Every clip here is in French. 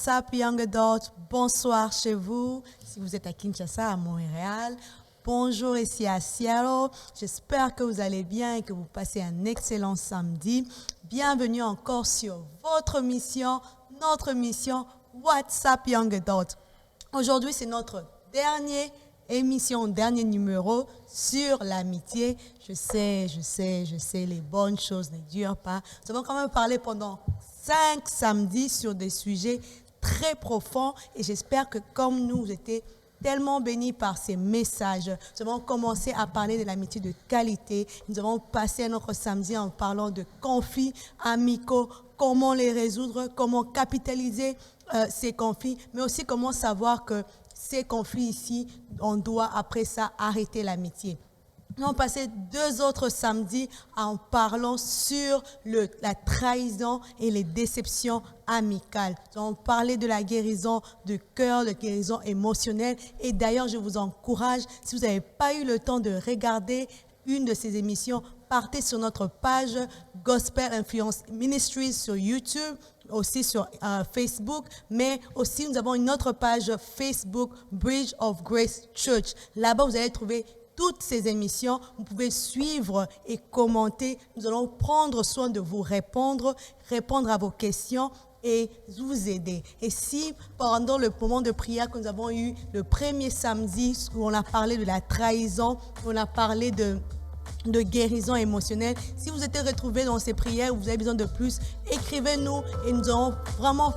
up, young adults? Bonsoir chez vous, si vous êtes à Kinshasa, à Montréal. Bonjour ici à Seattle. J'espère que vous allez bien et que vous passez un excellent samedi. Bienvenue encore sur votre mission, notre mission What's up, young adults? Aujourd'hui, c'est notre dernière émission, dernier numéro sur l'amitié. Je sais, les bonnes choses ne durent pas. Nous avons quand même parlé pendant 5 samedis sur des sujets très profonds et j'espère que comme nous, vous étiez tellement bénis par ces messages. Nous avons commencé à parler de l'amitié de qualité. Nous avons passé notre samedi en parlant de conflits amicaux, comment les résoudre, comment capitaliser ces conflits, mais aussi comment savoir que ces conflits ici, on doit après ça arrêter l'amitié. Nous avons passé 2 autres samedis en parlant sur la trahison et les déceptions amicales. Nous avons parlé de la guérison de cœur, de guérison émotionnelle. Et d'ailleurs, je vous encourage, si vous n'avez pas eu le temps de regarder une de ces émissions, partez sur notre page Gospel Influence Ministries sur YouTube, aussi sur Facebook, mais aussi nous avons une autre page Facebook, Bridge of Grace Church. Là-bas, vous allez trouver toutes ces émissions, vous pouvez suivre et commenter. Nous allons prendre soin de vous répondre à vos questions et vous aider. Et si pendant le moment de prière que nous avons eu le premier samedi où on a parlé de la trahison, on a parlé de guérison émotionnelle. Si vous êtes retrouvés dans ces prières, vous avez besoin de plus, écrivez-nous et nous allons vraiment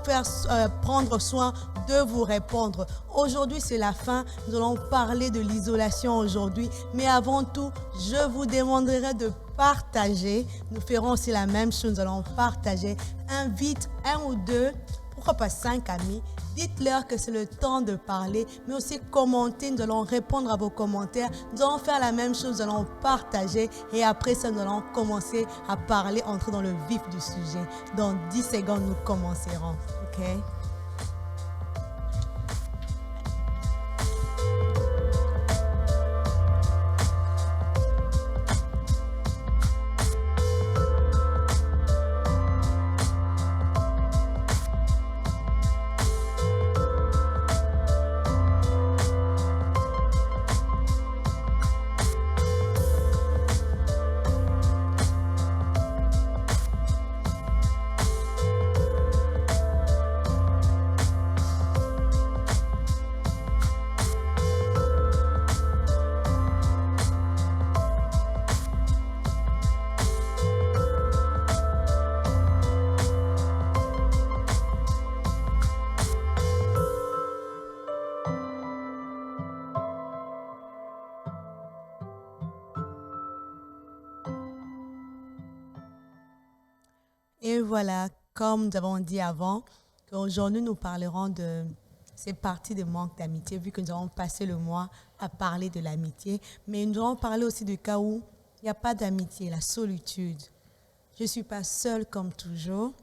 prendre soin de vous répondre. Aujourd'hui, c'est la fin. Nous allons parler de l'isolation aujourd'hui. Mais avant tout, je vous demanderai de partager. Nous ferons aussi la même chose. Nous allons partager. Invite 1 ou 2, pourquoi pas 5 amis. Dites-leur que c'est le temps de parler, mais aussi commenter. Nous allons répondre à vos commentaires. Nous allons faire la même chose, nous allons partager. Et après ça, nous allons commencer à parler, entrer dans le vif du sujet. Dans 10 secondes, nous commencerons. OK? Et voilà, comme nous avons dit avant, qu'aujourd'hui nous parlerons de ces parties de manque d'amitié, vu que nous avons passé le mois à parler de l'amitié. Mais nous allons parler aussi du cas où il n'y a pas d'amitié, la solitude. Je ne suis pas seule comme toujours.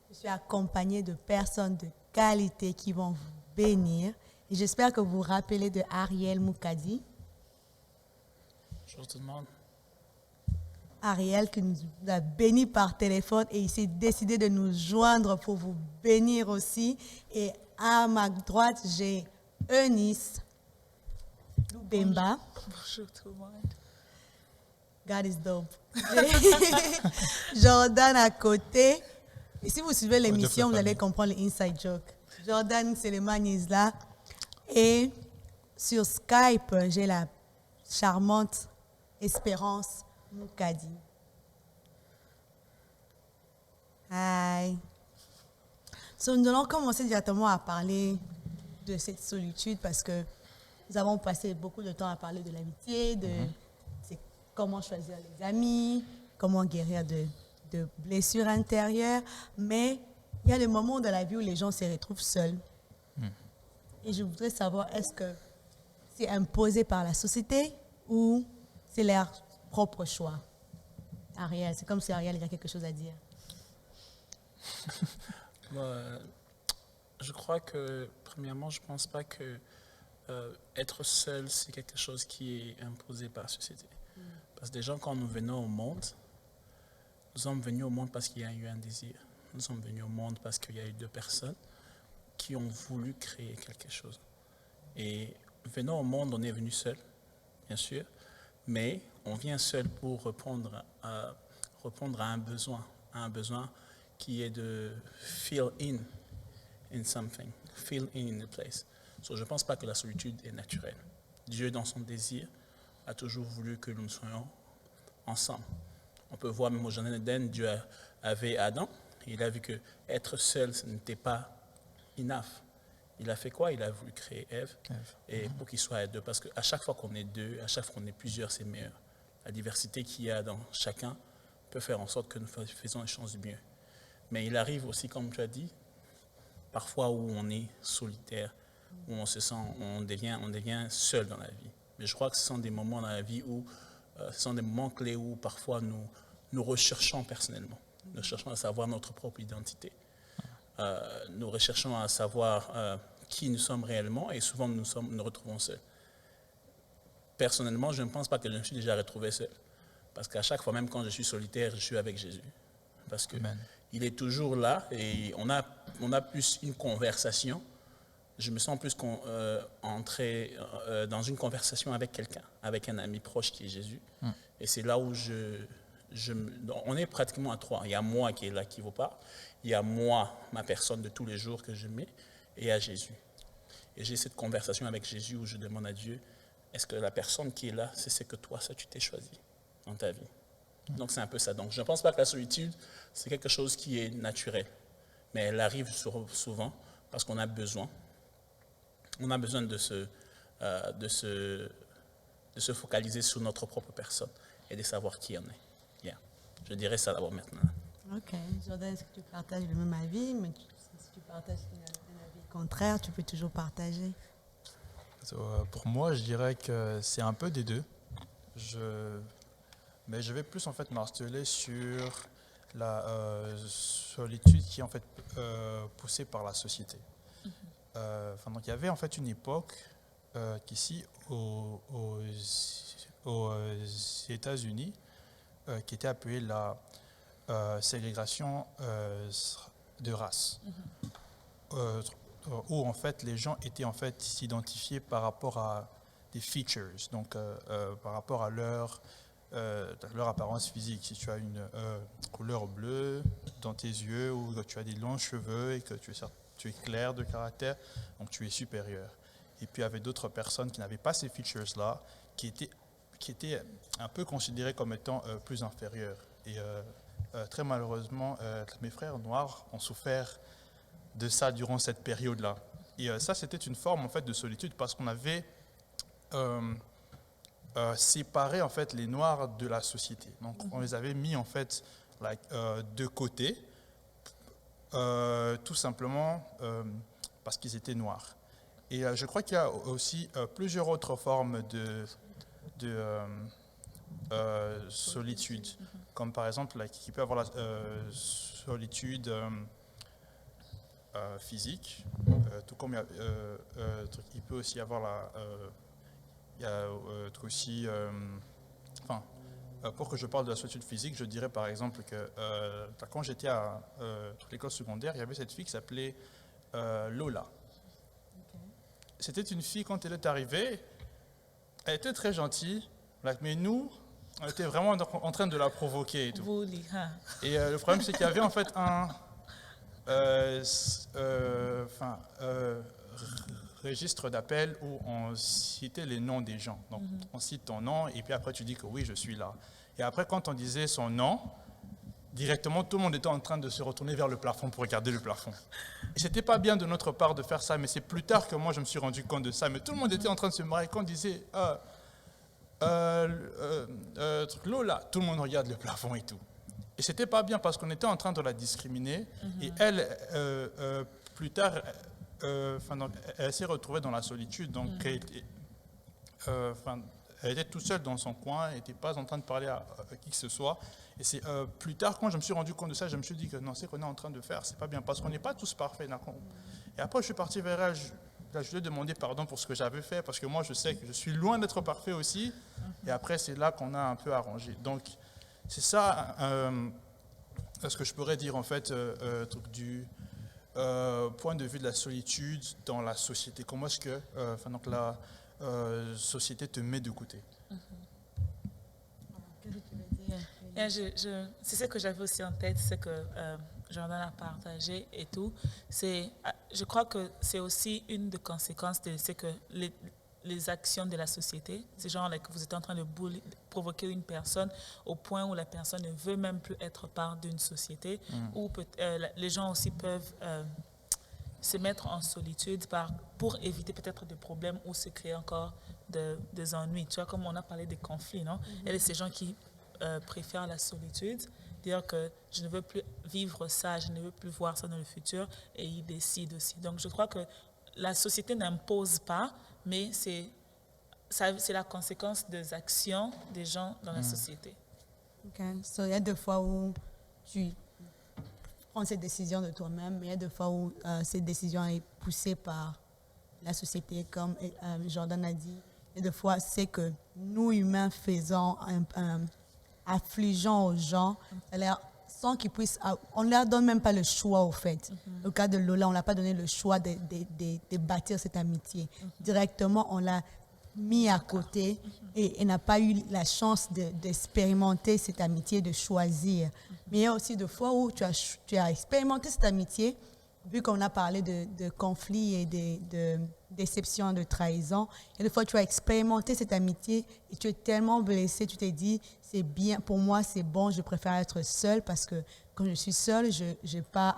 Je suis accompagnée de personnes de qualité qui vont vous bénir. Et j'espère que vous vous rappelez de Ariel Moukadi. Bonjour tout le monde. Ariel qui nous a bénis par téléphone et il s'est décidé de nous joindre pour vous bénir aussi. Et à ma droite, j'ai Eunice Loubemba. Bonjour tout le monde. God is dope. Jordan à côté. Et si vous suivez l'émission, vous allez comprendre les inside jokes. Jordan Seleman is là. Et sur Skype, j'ai la charmante Espérance Moukadi. Hi. So, nous allons commencer directement à parler de cette solitude parce que nous avons passé beaucoup de temps à parler de l'amitié, de comment choisir les amis, comment guérir de blessures intérieures. Mais il y a des moments de la vie où les gens se retrouvent seuls. Et je voudrais savoir, est-ce que c'est imposé par la société ou c'est leur propre choix? Ariel, c'est comme si Ariel a quelque chose à dire. Je crois que, premièrement, je ne pense pas que être seul, c'est quelque chose qui est imposé par la société. Parce que déjà, quand nous venons au monde, nous sommes venus au monde parce qu'il y a eu un désir. Nous sommes venus au monde parce qu'il y a eu 2 personnes qui ont voulu créer quelque chose. Et venant au monde, on est venu seul, bien sûr, mais on vient seul pour répondre à un besoin qui est de feel in something, feel in a place. So, je ne pense pas que la solitude est naturelle. Dieu, dans son désir, a toujours voulu que nous soyons ensemble. On peut voir même au Jardin d'Éden, Dieu avait Adam, et il a vu que être seul, ce n'était pas enough. Il a fait quoi? Il a voulu créer Ève, et pour qu'ils soient à deux. Parce qu'à chaque fois qu'on est deux, à chaque fois qu'on est plusieurs, c'est meilleur. La diversité qu'il y a dans chacun peut faire en sorte que nous faisons les choses du mieux. Mais il arrive aussi, comme tu as dit, parfois où on est solitaire, où on se sent, on devient seul dans la vie. Mais je crois que ce sont des moments dans la vie où, ce sont des moments clés où parfois nous recherchons personnellement. Nous cherchons à savoir notre propre identité. Nous recherchons à savoir qui nous sommes réellement et souvent nous retrouvons seuls. Personnellement, je ne pense pas que je me suis déjà retrouvé seul. Parce qu'à chaque fois, même quand je suis solitaire, je suis avec Jésus. Parce qu'il est toujours là et on a plus une conversation. Je me sens plus entrer dans une conversation avec quelqu'un, avec un ami proche qui est Jésus. Et c'est là où on est pratiquement à trois. Il y a moi qui est là, qui vous parle. Il y a moi, ma personne de tous les jours que je mets, et il y a Jésus. Et j'ai cette conversation avec Jésus où je demande à Dieu, est-ce que la personne qui est là, c'est ce que toi, ça, tu t'es choisi dans ta vie? Donc c'est un peu ça. Donc je ne pense pas que la solitude, c'est quelque chose qui est naturel. Mais elle arrive souvent parce qu'on a besoin. On a besoin de se focaliser sur notre propre personne et de savoir qui on est. Yeah. Je dirais ça d'abord maintenant. Ok. Jordan, est-ce que tu partages le même avis? Mais si tu partages un avis contraire, tu peux toujours partager. Pour moi, je dirais que c'est un peu des deux. Mais je vais plus en fait marteler sur la solitude qui est en fait poussée par la société. Donc il y avait en fait une époque qu'ici aux États-Unis qui était appelée la ségrégation de race, où en fait les gens étaient en fait identifiés par rapport à des features, donc par rapport à leur apparence physique. Si tu as une couleur bleue dans tes yeux ou que tu as des longs cheveux et que tu es clair de caractère, donc tu es supérieur. Et puis il y avait d'autres personnes qui n'avaient pas ces features-là, qui étaient un peu considérées comme étant plus inférieures. Et très malheureusement, mes frères noirs ont souffert de ça durant cette période-là. Et ça, c'était une forme en fait de solitude parce qu'on avait séparé en fait les noirs de la société. Donc on les avait mis en fait de côté, tout simplement parce qu'ils étaient noirs. Et je crois qu'il y a aussi plusieurs autres formes de solitude, comme par exemple qui peut avoir la solitude physique, tout comme il peut aussi y avoir aussi, pour que je parle de la solitude physique, je dirais par exemple que quand j'étais à l'école secondaire, il y avait cette fille qui s'appelait Lola. C'était une fille, quand elle est arrivée, elle était très gentille, mais nous, on était vraiment en train de la provoquer et tout. Et le problème, c'est qu'il y avait en fait un registre d'appel où on citait les noms des gens. Donc, on cite ton nom et puis après, tu dis que oui, je suis là. Et après, quand on disait son nom, directement, tout le monde était en train de se retourner vers le plafond pour regarder le plafond. Et c'était pas bien de notre part de faire ça, mais c'est plus tard que moi, je me suis rendu compte de ça. Mais tout le monde était en train de se marrer quand on disait Lola, tout le monde regarde le plafond et tout. Et c'était pas bien parce qu'on était en train de la discriminer. Et elle, plus tard, elle s'est retrouvée dans la solitude. Donc, elle était toute seule dans son coin, elle n'était pas en train de parler à qui que ce soit. Et c'est plus tard, quand je me suis rendu compte de ça, je me suis dit que non, c'est qu'on est en train de faire, c'est pas bien, parce qu'on n'est pas tous parfaits. Et après, je suis parti vers elle, je lui ai demandé pardon pour ce que j'avais fait, parce que moi, je sais que je suis loin d'être parfait aussi. Et après, c'est là qu'on a un peu arrangé. Donc, c'est ça ce que je pourrais dire, en fait, point de vue de la solitude dans la société, comment est-ce que donc la société te met de côté? C'est ce que j'avais aussi en tête, c'est que Jordan a partagé et tout. Je crois que c'est aussi une des conséquences de ce que les actions de la société, c'est genre que vous êtes en train de provoquer une personne au point où la personne ne veut même plus être part d'une société, où les gens aussi peuvent se mettre en solitude pour éviter peut-être des problèmes ou se créer encore des ennuis. Tu vois, comme on a parlé des conflits, non? Il y a ces gens qui préfèrent la solitude, dire que je ne veux plus vivre ça, je ne veux plus voir ça dans le futur, et ils décident aussi. Donc je crois que la société n'impose pas, mais c'est la conséquence des actions des gens dans la société. OK. So, il y a des fois où tu prends cette décision de toi-même, mais il y a des fois où cette décision est poussée par la société, comme Jordan a dit. Il y a des fois, c'est que nous, humains, affligeons aux gens, sans qu'ils puissent... On ne leur donne même pas le choix, au fait. Au cas de Lola, on ne leur a pas donné le choix de bâtir cette amitié. Directement, on l'a mis à côté et n'a pas eu la chance d'expérimenter cette amitié, de choisir. Mais il y a aussi des fois où tu as expérimenté cette amitié, vu qu'on a parlé de conflits et de déception, de trahison. Et des fois, tu as expérimenté cette amitié et tu es tellement blessé, tu t'es dit, c'est bien, pour moi, c'est bon, je préfère être seule parce que quand je suis seule, je n'ai pas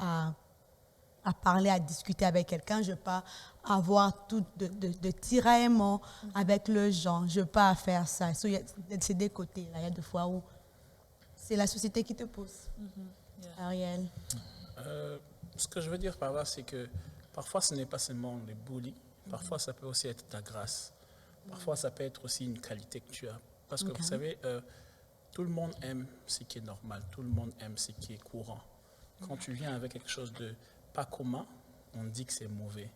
à parler, à discuter avec quelqu'un, je n'ai pas à avoir tout de tiraillement avec le gens, je n'ai pas à faire ça. C'est des côtés, là. Il y a des fois où c'est la société qui te pousse. Ariel? Ce que je veux dire par là, c'est que parfois ce n'est pas seulement les bullies, parfois ça peut aussi être ta grâce. Parfois ça peut être aussi une qualité que tu as. Parce que vous savez, tout le monde aime ce qui est normal, tout le monde aime ce qui est courant. Quand tu viens avec quelque chose de pas commun, on dit que c'est mauvais.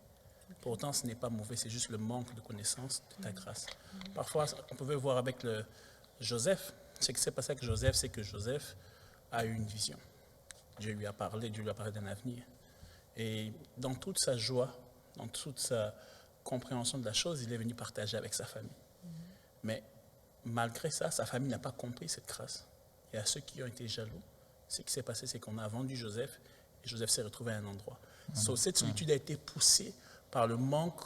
Pourtant ce n'est pas mauvais, c'est juste le manque de connaissance de ta grâce. Parfois on pouvait voir avec Joseph, ce qui s'est passé avec Joseph, c'est que Joseph a eu une vision. Dieu lui a parlé d'un avenir. Et dans toute sa joie, dans toute sa compréhension de la chose, il est venu partager avec sa famille. Mais malgré ça, sa famille n'a pas compris cette grâce. Il y a ceux qui ont été jaloux. Ce qui s'est passé, c'est qu'on a vendu Joseph et Joseph s'est retrouvé à un endroit. Cette solitude a été poussée par le manque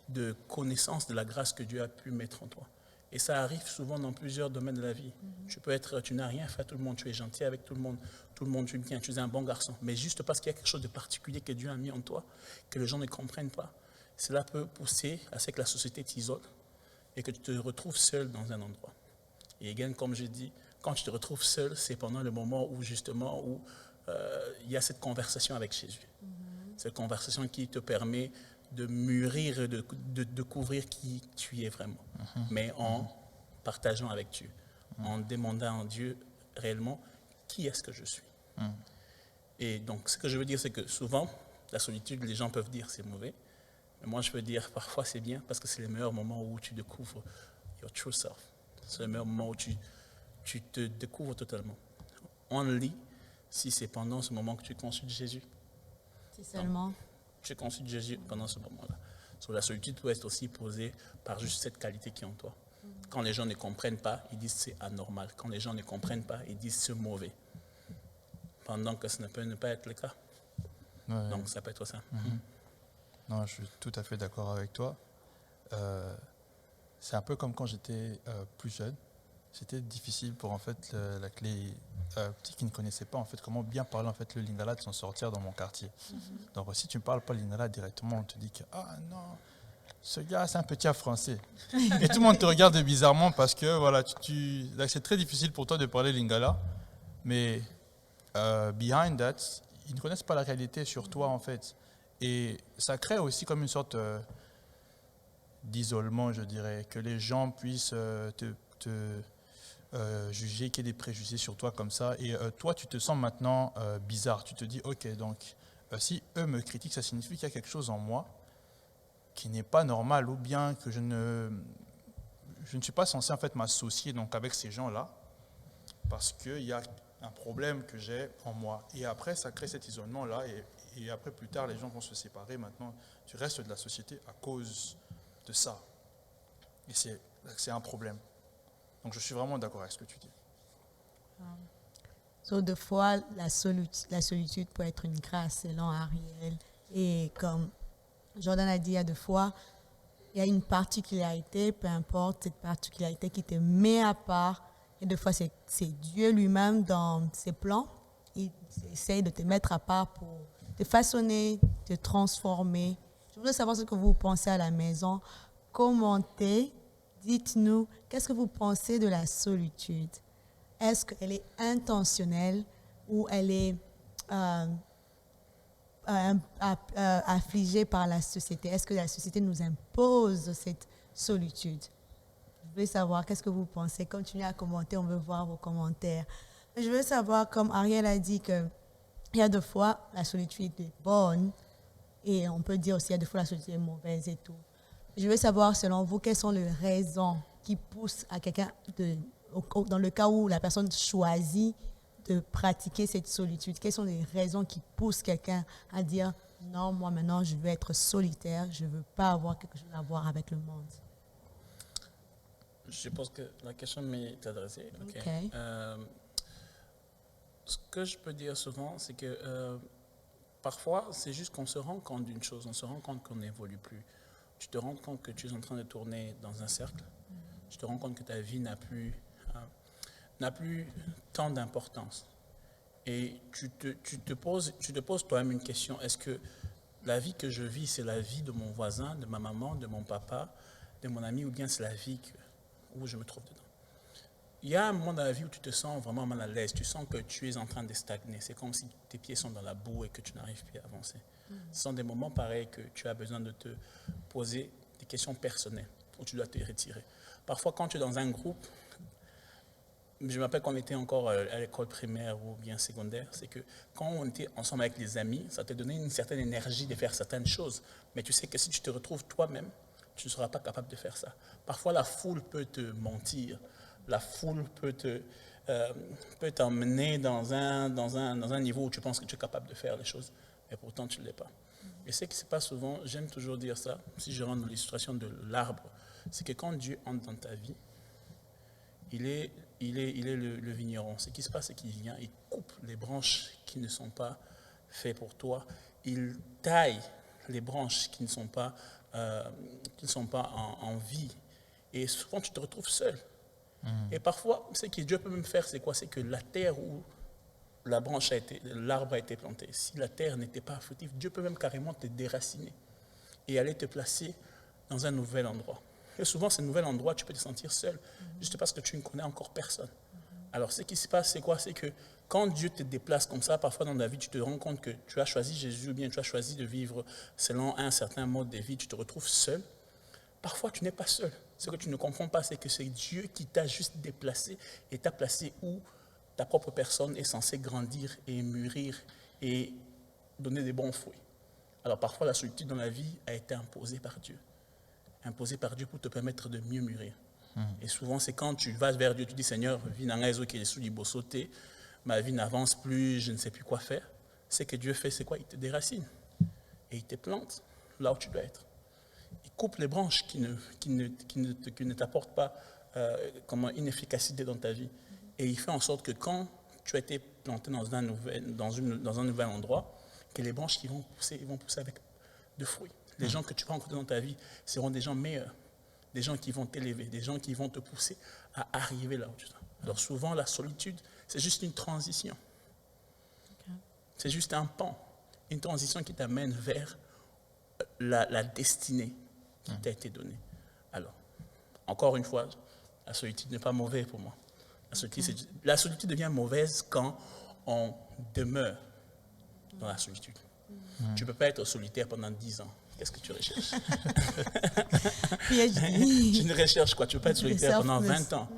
de connaissance de la grâce que Dieu a pu mettre en toi. Et ça arrive souvent dans plusieurs domaines de la vie. Tu n'as rien fait à tout le monde, tu es gentil avec tout le monde, tu es bien, tu es un bon garçon. Mais juste parce qu'il y a quelque chose de particulier que Dieu a mis en toi, que les gens ne comprennent pas, cela peut pousser à ce que la société t'isole et que tu te retrouves seul dans un endroit. Et again, comme je dis, quand tu te retrouves seul, c'est pendant le moment où justement il y a cette conversation avec Jésus. Cette conversation qui te permet de mûrir et de découvrir qui tu es vraiment. Mais en partageant avec Dieu, en demandant à Dieu réellement qui est-ce que je suis. Et donc, ce que je veux dire, c'est que souvent, la solitude, les gens peuvent dire c'est mauvais. Mais moi, je peux dire parfois c'est bien parce que c'est le meilleur moment où tu découvres your true self. C'est le meilleur moment où tu te découvres totalement. Only si c'est pendant ce moment que tu consultes Jésus. C'est seulement. Tu consultes Jésus pendant ce moment-là. So, la solitude peut être aussi posée par juste cette qualité qui est en toi. Quand les gens ne comprennent pas, ils disent c'est anormal. Quand les gens ne comprennent pas, ils disent c'est mauvais. Pendant que ça ne peut ne pas être le cas. Ouais. Donc ça peut être ça. Non, je suis tout à fait d'accord avec toi. C'est un peu comme quand j'étais plus jeune. C'était difficile pour en fait les petits qui ne connaissaient pas en fait comment bien parler en fait le lingala de s'en sortir dans mon quartier. Donc si tu ne parles pas lingala directement, on te dit que ah non, ce gars c'est un petit français. Et tout le monde te regarde bizarrement parce que voilà, c'est très difficile pour toi de parler lingala, mais behind that, ils ne connaissent pas la réalité sur toi en fait. Et ça crée aussi comme une sorte d'isolement, je dirais, que les gens puissent te juger, qu'il y ait des préjugés sur toi comme ça. Et toi, tu te sens maintenant bizarre. Tu te dis, ok, donc si eux me critiquent, ça signifie qu'il y a quelque chose en moi qui n'est pas normal ou bien que je ne suis pas censé en fait m'associer donc avec ces gens-là parce qu'il y a un problème que j'ai en moi. Et après, ça crée cet isolement-là et après, plus tard, les gens vont se séparer. Maintenant, tu restes de la société à cause de ça. Et c'est un problème. Donc, je suis vraiment d'accord avec ce que tu dis. So, des fois, la solitude peut être une grâce, selon Ariel. Et comme Jordan a dit, il y a des fois, il y a une particularité, peu importe cette particularité qui te met à part. Et des fois, c'est Dieu lui-même dans ses plans. Il essaye de te mettre à part pour te façonner, te transformer. Je voudrais savoir ce que vous pensez à la maison. Commentez, dites-nous, qu'est-ce que vous pensez de la solitude? Est-ce qu'elle est intentionnelle ou elle est affligée par la société? Est-ce que la société nous impose cette solitude? Je veux savoir, qu'est-ce que vous pensez? Continuez à commenter, on veut voir vos commentaires. Je veux savoir, comme Ariel a dit, qu'il y a des fois, la solitude est bonne et on peut dire aussi, il y a des fois, la solitude est mauvaise et tout. Je veux savoir, selon vous, quelles sont les raisons qui poussent à quelqu'un, dans le cas où la personne choisit de pratiquer cette solitude, quelles sont les raisons qui poussent quelqu'un à dire « Non, moi maintenant, je veux être solitaire, je ne veux pas avoir quelque chose à voir avec le monde ». Je pense que la question m'est adressée. Okay. Okay. Ce que je peux dire souvent, c'est que parfois, c'est juste qu'on se rend compte d'une chose, on se rend compte qu'on n'évolue plus. Tu te rends compte que tu es en train de tourner dans un cercle. Tu te rends compte que ta vie n'a plus tant d'importance. Et tu te poses toi-même une question. Est-ce que la vie que je vis, c'est la vie de mon voisin, de ma maman, de mon papa, de mon ami, ou bien c'est la vie où je me trouve dedans? Il y a un moment dans la vie où tu te sens vraiment mal à l'aise. Tu sens que tu es en train de stagner. C'est comme si tes pieds sont dans la boue et que tu n'arrives plus à avancer. Ce sont des moments pareils que tu as besoin de te poser des questions personnelles où tu dois te retirer. Parfois, quand tu es dans un groupe, je me rappelle quand on était encore à l'école primaire ou bien secondaire, c'est que quand on était ensemble avec les amis, ça te donnait une certaine énergie de faire certaines choses. Mais tu sais que si tu te retrouves toi-même, tu ne seras pas capable de faire ça. Parfois, la foule peut te mentir. La foule peut t'emmener dans un niveau où tu penses que tu es capable de faire les choses, mais pourtant tu ne l'es pas. Et ce qui se passe souvent, j'aime toujours dire ça, si je rentre dans l'illustration de l'arbre, c'est que quand Dieu entre dans ta vie, il est le vigneron. Ce qui se passe, c'est qu'il vient, il coupe les branches qui ne sont pas faites pour toi, il taille les branches qui ne sont pas en vie. Et souvent, tu te retrouves seul. Et parfois, ce que Dieu peut même faire, c'est quoi? C'est que la terre où l'arbre a été planté, si la terre n'était pas fructive, Dieu peut même carrément te déraciner et aller te placer dans un nouvel endroit. Et souvent, ce nouvel endroit, tu peux te sentir seul, juste parce que tu ne connais encore personne. Alors, ce qui se passe, c'est quoi? C'est que quand Dieu te déplace comme ça, parfois dans ta vie, tu te rends compte que tu as choisi Jésus, ou bien tu as choisi de vivre selon un certain mode de vie, tu te retrouves seul. Parfois, tu n'es pas seul. Ce que tu ne comprends pas, c'est que c'est Dieu qui t'a juste déplacé et t'a placé où ta propre personne est censée grandir et mûrir et donner des bons fruits. Alors parfois, la solitude dans la vie a été imposée par Dieu. Imposée par Dieu pour te permettre de mieux mûrir. Et souvent, c'est quand tu vas vers Dieu, tu dis, Seigneur, vie dans les qui est sous du sauter, ma vie n'avance plus, je ne sais plus quoi faire. Ce que Dieu fait, c'est quoi? Il te déracine et il te plante là où tu dois être. Il coupe les branches qui ne t'apportent pas une efficacité dans ta vie. Et il fait en sorte que quand tu as été planté dans un nouvel endroit, que les branches qui vont pousser, ils vont pousser avec de fruits. Les gens que tu vas rencontrer dans ta vie seront des gens meilleurs, des gens qui vont t'élever, des gens qui vont te pousser à arriver là où tu es. Alors souvent, la solitude, c'est juste une transition. Okay. C'est juste un pan, une transition qui t'amène vers la destinée qui t'a été donnée. Alors, encore une fois, la solitude n'est pas mauvaise pour moi. La solitude devient mauvaise quand on demeure dans la solitude. Tu ne peux pas être solitaire pendant 10 ans. Qu'est-ce que tu recherches? Tu ne recherches quoi? Tu ne peux pas être solitaire pendant 20 ans.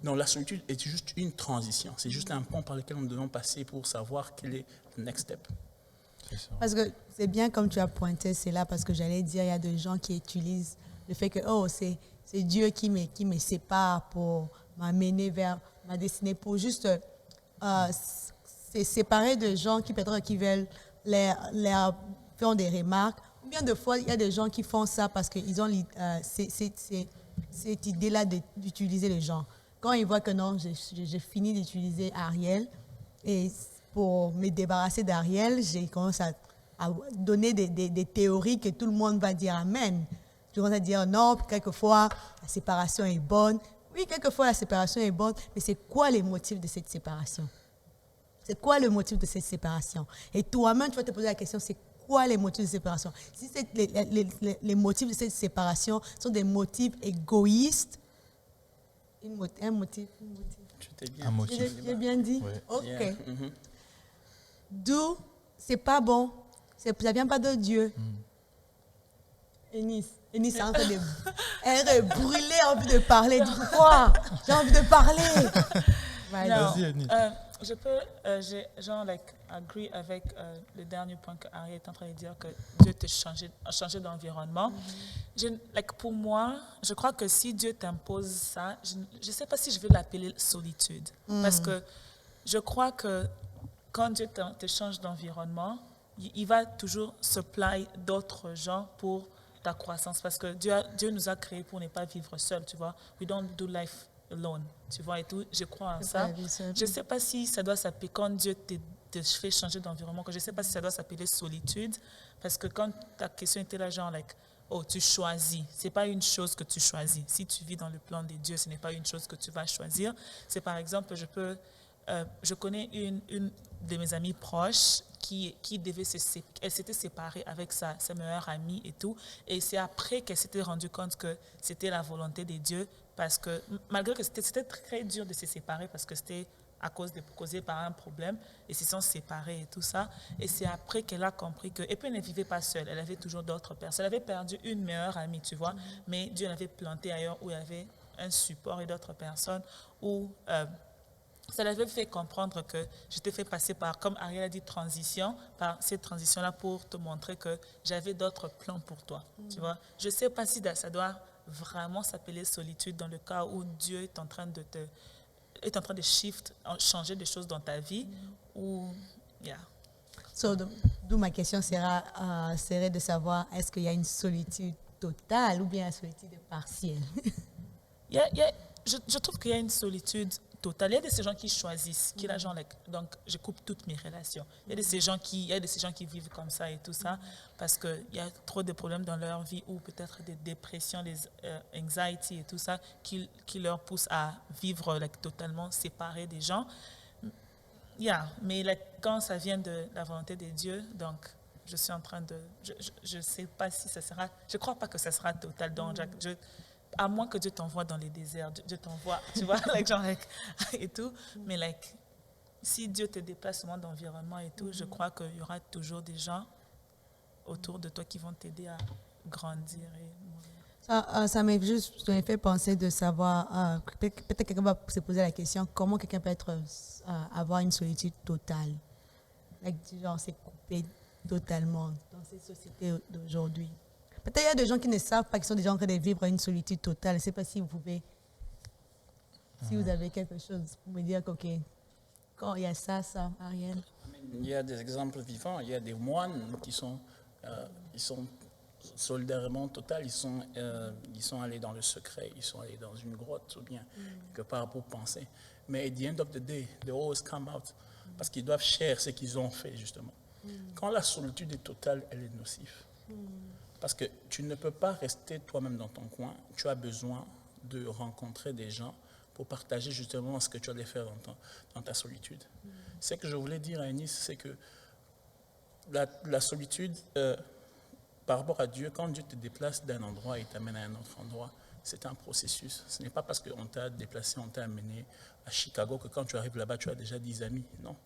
Non, la solitude est juste une transition. C'est juste un pont par lequel nous devons passer pour savoir quel est le next step. Parce que c'est bien comme tu as pointé, c'est là parce que j'allais dire, il y a des gens qui utilisent le fait que c'est Dieu qui me sépare pour m'amener vers ma destinée, pour juste se séparer de gens qui peut-être qui veulent leur font des remarques. Bien de fois, il y a des gens qui font ça parce qu'ils ont cette idée-là d'utiliser les gens. Quand ils voient que non, j'ai fini d'utiliser Ariel, et pour me débarrasser d'Ariel, j'ai commencé à donner des théories que tout le monde va dire Amen. Tout le monde va dire non, quelquefois la séparation est bonne. Oui, quelquefois la séparation est bonne, mais c'est quoi les motifs de cette séparation? C'est quoi le motif de cette séparation? Et toi-même, tu vas te poser la question, c'est quoi les motifs de séparation? Si les motifs de cette séparation sont des motifs égoïstes, un motif. Un motif. J'ai bien dit? Oui. OK. Yeah. Mhm. D'où, c'est pas bon. Ça ne vient pas de Dieu. Eunice est en train de... Elle est brûlée, envie de parler. Dis quoi? J'ai envie de parler. Vas-y. Non, Vas-y, Eunice. je peux, agree avec le dernier point que Ariel est en train de dire, que Dieu t'a changé d'environnement. Pour moi, je crois que si Dieu t'impose ça, je ne sais pas si je vais l'appeler solitude. Parce que je crois que quand Dieu te change d'environnement, il va toujours supply d'autres gens pour ta croissance. Parce que Dieu nous a créés pour ne pas vivre seul, tu vois. We don't do life alone, tu vois, et tout. Je crois en ça. Je ne sais pas si ça doit s'appeler, quand Dieu te fait changer d'environnement, que je ne sais pas si ça doit s'appeler solitude, parce que quand ta question était là, genre, oh, tu choisis. Ce n'est pas une chose que tu choisis. Si tu vis dans le plan de Dieu, ce n'est pas une chose que tu vas choisir. C'est par exemple, je connais une de mes amies proches qui elle s'était séparée avec sa meilleure amie et tout. Et c'est après qu'elle s'était rendue compte que c'était la volonté de Dieu, parce que malgré que c'était très dur de se séparer, parce que c'était causé par un problème, et ils se sont séparés et tout ça. Et c'est après qu'elle a compris que... Et puis elle ne vivait pas seule, elle avait toujours d'autres personnes. Elle avait perdu une meilleure amie, tu vois, mais Dieu l'avait plantée ailleurs où il y avait un support et d'autres personnes, où... ça l'avait fait comprendre que je t'ai fait passer par, comme Ariel a dit, par cette transition-là pour te montrer que j'avais d'autres plans pour toi. Tu vois? Je ne sais pas si ça doit vraiment s'appeler solitude dans le cas où Dieu est en train de changer des choses dans ta vie. Ou, yeah. D'où ma question serait de savoir, est-ce qu'il y a une solitude totale ou bien une solitude partielle? Je trouve qu'il y a une solitude totale. Il y a de ces gens qui choisissent, donc je coupe toutes mes relations. Il y a de ces gens qui vivent comme ça et tout ça, parce qu'il y a trop de problèmes dans leur vie, ou peut-être des dépressions, des anxiety et tout ça, qui leur poussent à vivre totalement séparés des gens. Mais quand ça vient de la volonté de Dieu, donc je suis en train de... Je ne sais pas si ça sera... Je ne crois pas que ça sera total. Donc, à moins que Dieu t'envoie dans les déserts, Dieu t'envoie, tu vois, et tout. Mais si Dieu te déplace au monde d'environnement et tout, je crois qu'il y aura toujours des gens autour de toi qui vont t'aider à grandir et mourir. Ça m'a fait penser de savoir, peut-être quelqu'un va se poser la question, comment quelqu'un peut avoir une solitude totale? Genre, c'est coupé totalement dans cette société d'aujourd'hui. Peut-être qu'il y a des gens qui ne savent pas qu'ils sont des gens en train de vivre une solitude totale. Je ne sais pas si vous pouvez, si vous avez quelque chose pour me dire OK, quand il y a ça, Ariel. Il y a des exemples vivants. Il y a des moines qui sont, ils sont solidairement total. Ils sont allés dans le secret. Ils sont allés dans une grotte ou bien quelque part pour penser. Mais at the end of the day, they always come out parce qu'ils doivent share ce qu'ils ont fait justement. Quand la solitude est totale, elle est nocive. Parce que tu ne peux pas rester toi-même dans ton coin. Tu as besoin de rencontrer des gens pour partager justement ce que tu allais faire dans ta solitude. Ce que je voulais dire à Eunice, c'est que la solitude, par rapport à Dieu, quand Dieu te déplace d'un endroit et t'amène à un autre endroit, c'est un processus. Ce n'est pas parce qu'on t'a déplacé, on t'a amené à Chicago que quand tu arrives là-bas, tu as déjà 10 amis. Non.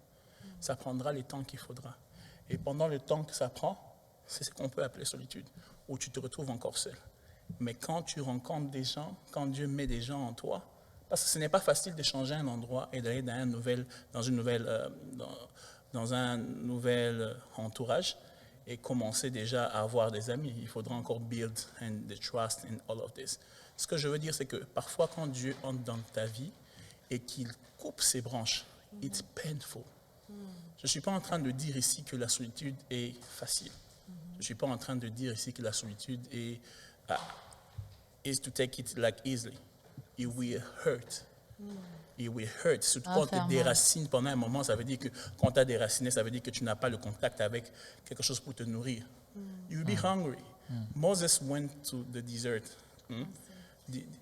Ça prendra le temps qu'il faudra. Et pendant le temps que ça prend, c'est ce qu'on peut appeler solitude, où tu te retrouves encore seul. Mais quand tu rencontres des gens, quand Dieu met des gens en toi, parce que ce n'est pas facile de changer un endroit et d'aller dans un nouvel entourage et commencer déjà à avoir des amis. Il faudra encore build the trust in all of this. Ce que je veux dire, c'est que parfois quand Dieu entre dans ta vie et qu'il coupe ses branches, it's painful. Je ne suis pas en train de dire ici que la solitude est facile. Je ne suis pas en train de dire ici que la solitude est is to take it like easily. It will hurt. It will hurt. Surtout quand tu te déracines pendant un moment, ça veut dire que quand tu as déraciné, ça veut dire que tu n'as pas le contact avec quelque chose pour te nourrir. You will be hungry. Moses went to the desert.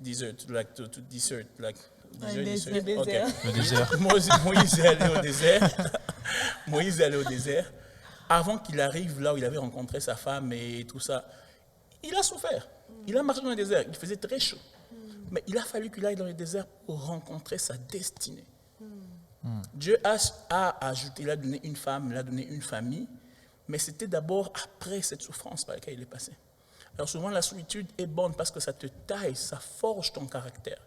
Desert, like to desert, like desert. Le désert. Okay. Le désert. Moïse est allé au désert. Moïse est allé au désert. Avant qu'il arrive là où il avait rencontré sa femme et tout ça, il a souffert. Il a marché dans le désert. Il faisait très chaud. Mais il a fallu qu'il aille dans le désert pour rencontrer sa destinée. Dieu a ajouté, il a donné une femme, il a donné une famille, mais c'était d'abord après cette souffrance par laquelle il est passé. Alors souvent, la solitude est bonne parce que ça te taille, ça forge ton caractère.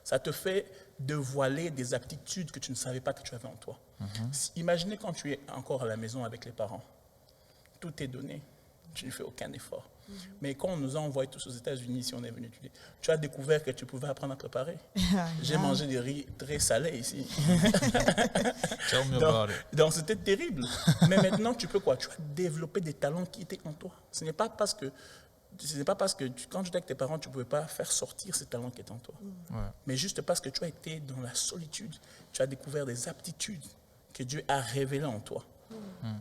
Ça te fait dévoiler des aptitudes que tu ne savais pas que tu avais en toi. Imaginez quand tu es encore à la maison avec les parents. Tout est donné. Tu ne fais aucun effort. Mais quand on nous a envoyés tous aux États-Unis, si on est venu, tu as découvert que tu pouvais apprendre à préparer. J'ai mangé des riz très salés ici. donc c'était terrible. Mais maintenant, tu peux quoi? Tu as développé des talents qui étaient en toi. Ce n'est pas parce que quand tu étais avec tes parents, tu ne pouvais pas faire sortir ces talents qui étaient en toi. Mais juste parce que tu as été dans la solitude, tu as découvert des aptitudes que Dieu a révélées en toi.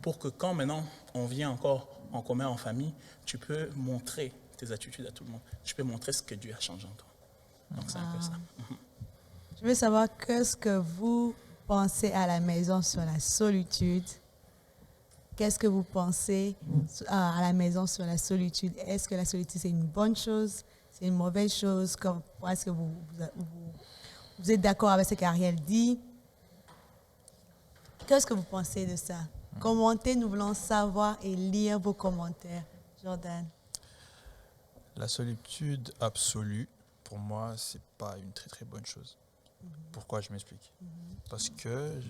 Pour que quand maintenant on vient encore en commun en famille, tu peux montrer tes attitudes à tout le monde. Tu peux montrer ce que Dieu a changé en toi. Donc c'est un peu ça. Je veux savoir qu'est-ce que vous pensez à la maison sur la solitude. Qu'est-ce que vous pensez à la maison sur la solitude? Est-ce que la solitude, c'est une bonne chose? C'est une mauvaise chose? Est-ce que vous êtes d'accord avec ce qu'Ariel dit? Qu'est-ce que vous pensez de ça? Commentez, nous voulons savoir et lire vos commentaires. Jordan. La solitude absolue, pour moi, ce n'est pas une très très bonne chose. Pourquoi? Je m'explique. Parce que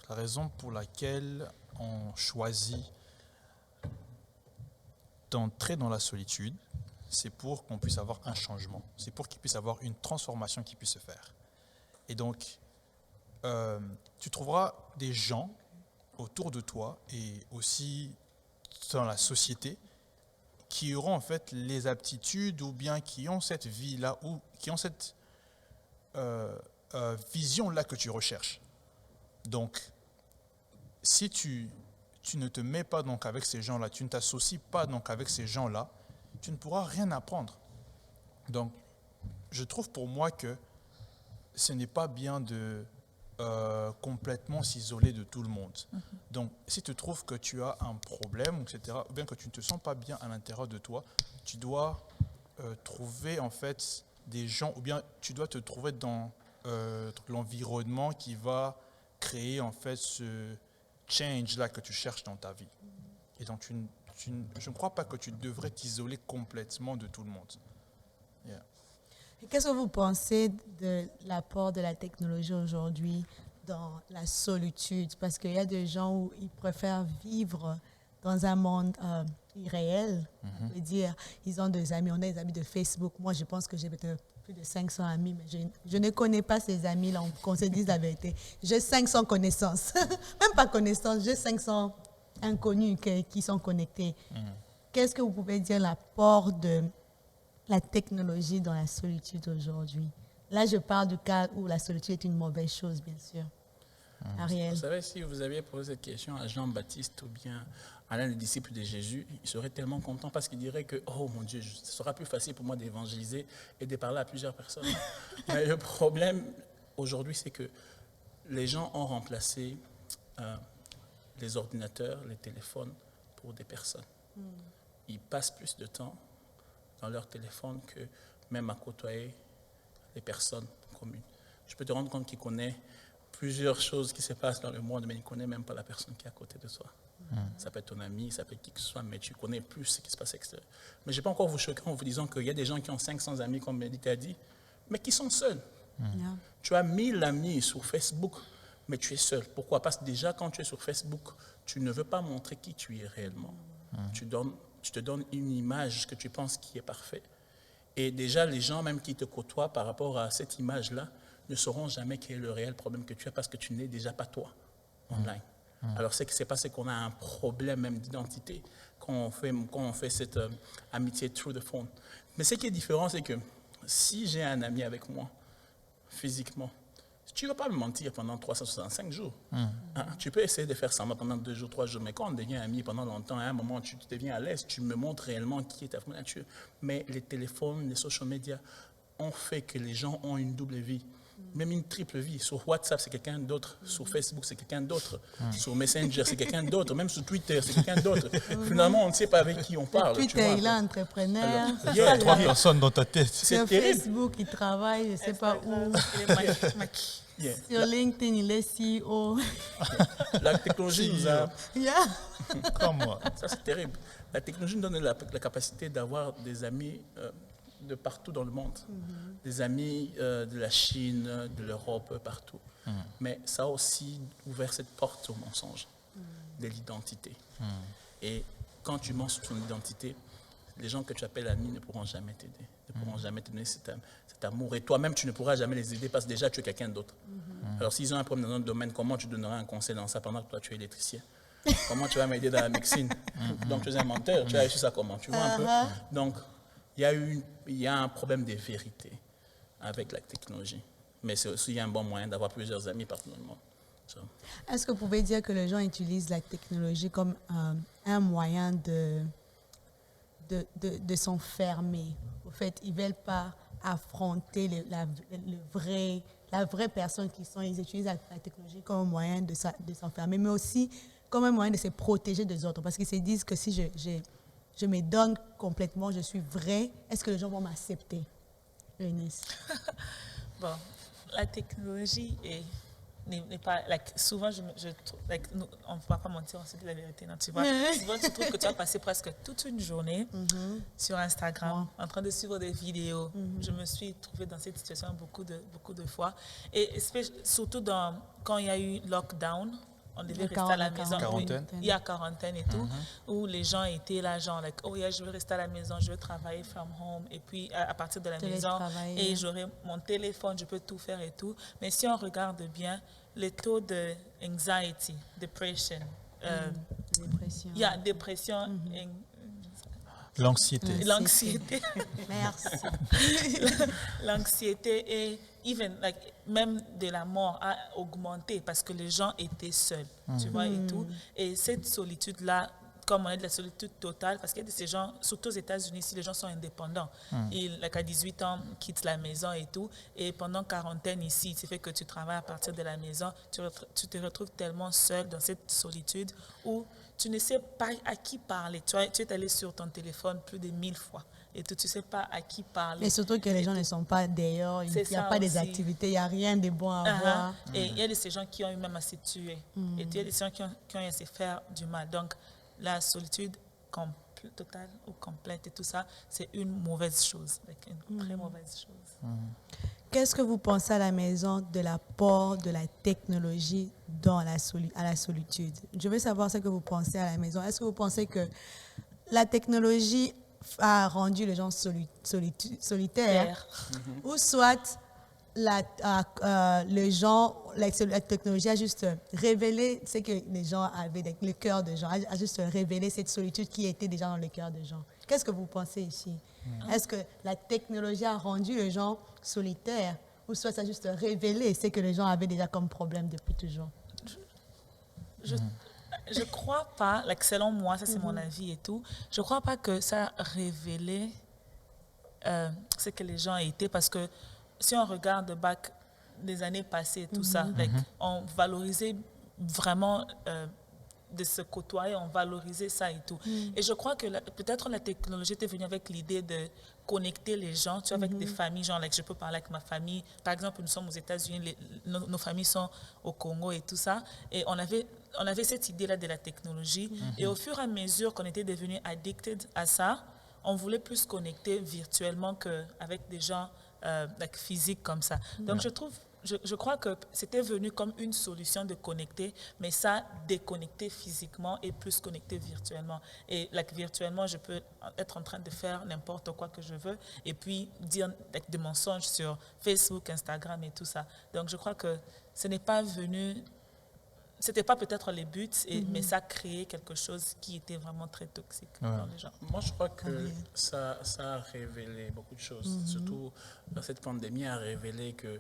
la raison pour laquelle on choisit d'entrer dans la solitude, c'est pour qu'on puisse avoir un changement. C'est pour qu'il puisse avoir une transformation qui puisse se faire. Et donc, tu trouveras des gens autour de toi et aussi dans la société qui auront en fait les aptitudes ou bien qui ont cette vie-là ou qui ont cette vision-là que tu recherches. Donc, si tu ne te mets pas donc avec ces gens-là, tu ne t'associes pas donc avec ces gens-là, tu ne pourras rien apprendre. Donc, je trouve pour moi que ce n'est pas bien de complètement s'isoler de tout le monde. Donc, si tu trouves que tu as un problème, etc., ou bien que tu ne te sens pas bien à l'intérieur de toi, tu dois trouver en fait des gens, ou bien tu dois te trouver dans l'environnement qui va créer en fait ce change-là que tu cherches dans ta vie. Et donc, je ne crois pas que tu devrais t'isoler complètement de tout le monde. Yeah. Qu'est-ce que vous pensez de l'apport de la technologie aujourd'hui dans la solitude? Parce qu'il y a des gens où ils préfèrent vivre dans un monde irréel. Je veux dire, ils ont des amis, on a des amis de Facebook. Moi, je pense que j'ai peut-être plus de 500 amis, mais je ne connais pas ces amis-là, qu'on se dise la vérité. J'ai 500 connaissances. Même pas connaissances, j'ai 500 inconnus qui sont connectés. Qu'est-ce que vous pouvez dire l'apport de la technologie dans la solitude aujourd'hui? Là, je parle du cas où la solitude est une mauvaise chose, bien sûr. Ariel. Vous savez, si vous aviez posé cette question à Jean-Baptiste ou bien à l'un des disciples de Jésus, il serait tellement content parce qu'il dirait que, oh mon Dieu, ce sera plus facile pour moi d'évangéliser et de parler à plusieurs personnes. Mais le problème aujourd'hui, c'est que les gens ont remplacé les ordinateurs, les téléphones pour des personnes. Ils passent plus de temps dans leur téléphone que même à côtoyer les personnes communes. Je peux te rendre compte qu'il connaît plusieurs choses qui se passent dans le monde, mais il ne connaît même pas la personne qui est à côté de toi. Ça peut être ton ami, ça peut être qui que ce soit, mais tu connais plus ce qui se passe à l'extérieur. Mais je ne vais pas encore vous choquer en vous disant qu'il y a des gens qui ont 500 amis, comme Médite a dit, mais qui sont seuls. Tu as 1000 amis sur Facebook, mais tu es seul. Pourquoi? Parce que déjà, quand tu es sur Facebook, tu ne veux pas montrer qui tu es réellement. Tu te donnes une image que tu penses qui est parfaite. Et déjà, les gens même qui te côtoient par rapport à cette image-là ne sauront jamais quel est le réel problème que tu as parce que tu n'es déjà pas toi. online. Alors, ce qui s'est passé, qu'on a un problème même d'identité quand on fait cette amitié through the phone. Mais ce qui est différent, c'est que si j'ai un ami avec moi, physiquement, tu ne vas pas me mentir pendant 365 jours. Hein? Tu peux essayer de faire semblant pendant 2 jours, 3 jours, mais quand on devient ami pendant longtemps, à un moment, tu deviens à l'aise, tu me montres réellement qui est ta vraie nature. Mais les téléphones, les social media ont fait que les gens ont une double vie, même une triple vie. Sur WhatsApp, c'est quelqu'un d'autre. Sur Facebook, c'est quelqu'un d'autre. Sur Messenger, c'est quelqu'un d'autre. Même sur Twitter, c'est quelqu'un d'autre. Finalement, on ne sait pas avec qui on parle. Twitter, il est entrepreneur. Alors, yeah, 3 personnes dans ta tête. c'est Sur terrible. Facebook, il travaille, je ne sais pas où. Yeah. Sur LinkedIn, il est CEO. La technologie nous a... Yeah. Comme moi. Ça, c'est terrible. La technologie nous donne la capacité d'avoir des amis de partout dans le monde. Des amis de la Chine, de l'Europe, partout. Mais ça a aussi ouvert cette porte au mensonge de l'identité. Et quand tu mens sur ton identité, les gens que tu appelles amis ne pourront jamais t'aider, ne pourront jamais te donner cet amour. Et toi-même, tu ne pourras jamais les aider parce que déjà, tu es quelqu'un d'autre. Alors, s'ils ont un problème dans un domaine, comment tu donneras un conseil dans ça pendant que toi, tu es électricien? Comment tu vas m'aider dans la médecine? Donc, tu es un menteur, tu as réussi ça comment? Tu vois un peu? Donc, il y a un problème de vérité avec la technologie. Mais c'est aussi un bon moyen d'avoir plusieurs amis partout dans le monde. So. Est-ce que vous pouvez dire que les gens utilisent la technologie comme un moyen de s'enfermer? Au fait, ils ne veulent pas affronter la vraie personne qui sont. Ils utilisent la technologie comme un moyen de s'enfermer, mais aussi comme un moyen de se protéger des autres. Parce qu'ils se disent que si je me donne complètement, je suis vrai, est-ce que les gens vont m'accepter? Eunice. Bon, la technologie n'est pas... souvent, on ne va pas mentir, on se dit la vérité. Non, tu vois, souvent, tu trouves que tu as passé presque toute une journée sur Instagram en train de suivre des vidéos. Je me suis trouvée dans cette situation beaucoup de fois. Et surtout quand il y a eu lockdown, on devait rester à la maison. Quarantaine. Il y a quarantaine et tout, où les gens étaient là, genre, oh yeah, je veux rester à la maison, je veux travailler from home, et puis à partir de la maison, et j'aurai mon téléphone, je peux tout faire et tout. Mais si on regarde bien, le taux de anxiety, depression, il y a dépression, L'anxiété. l'anxiété. Merci. L'anxiété et même de la mort a augmenté parce que les gens étaient seuls, tu vois, et tout. Et cette solitude-là, comme on est de la solitude totale, parce qu'il y a de ces gens, surtout aux États-Unis, si les gens sont indépendants, ils, à 18 ans, quittent la maison et tout, et pendant quarantaine ici, c'est fait que tu travailles à partir de la maison, tu te retrouves tellement seul dans cette solitude où tu ne sais pas à qui parler. Tu es allé sur ton téléphone plus de 1000 fois et tu ne sais pas à qui parler. Et surtout que les gens ne sont pas dehors, il n'y a pas des activités, il n'y a rien de bon à voir. Et il y a de ces gens qui ont eu même à se tuer. Et il y a des gens qui ont eu à se faire du mal. Donc, la solitude totale ou complète et tout ça, c'est une mauvaise chose, une très mauvaise chose. Qu'est-ce que vous pensez à la maison de l'apport de la technologie à la solitude? Je veux savoir ce que vous pensez à la maison. Est-ce que vous pensez que la technologie a rendu les gens solitaires ou soit la technologie a juste révélé ce que les gens avaient, le cœur des gens, a juste révélé cette solitude qui était déjà dans le cœur des gens? Qu'est-ce que vous pensez ici? Est-ce que la technologie a rendu les gens solitaires ou soit ça a juste révélé ce que les gens avaient déjà comme problème depuis toujours? Je ne crois pas, selon moi, ça c'est mon avis et tout, je ne crois pas que ça a révélé ce que les gens étaient, parce que si on regarde back des années passées, tout ça, on valorisait vraiment de se côtoyer, on valorisait ça et tout. Et je crois que peut-être la technologie était venue avec l'idée de connecter les gens, tu vois, avec des familles, genre, je peux parler avec ma famille. Par exemple, nous sommes aux États-Unis, nos familles sont au Congo et tout ça. Et on avait cette idée-là de la technologie. Et au fur et à mesure qu'on était devenus addicted à ça, on voulait plus connecter virtuellement qu'avec des gens physiques comme ça. Donc, je crois que c'était venu comme une solution de connecter, mais ça, déconnecter physiquement et plus connecter virtuellement. Et virtuellement, je peux être en train de faire n'importe quoi que je veux et puis dire des mensonges sur Facebook, Instagram et tout ça. Donc, je crois que ce n'est pas venu c'était pas peut-être les buts, mais ça a créé quelque chose qui était vraiment très toxique dans les gens. Moi, je crois que ça a révélé beaucoup de choses. Surtout, cette pandémie a révélé que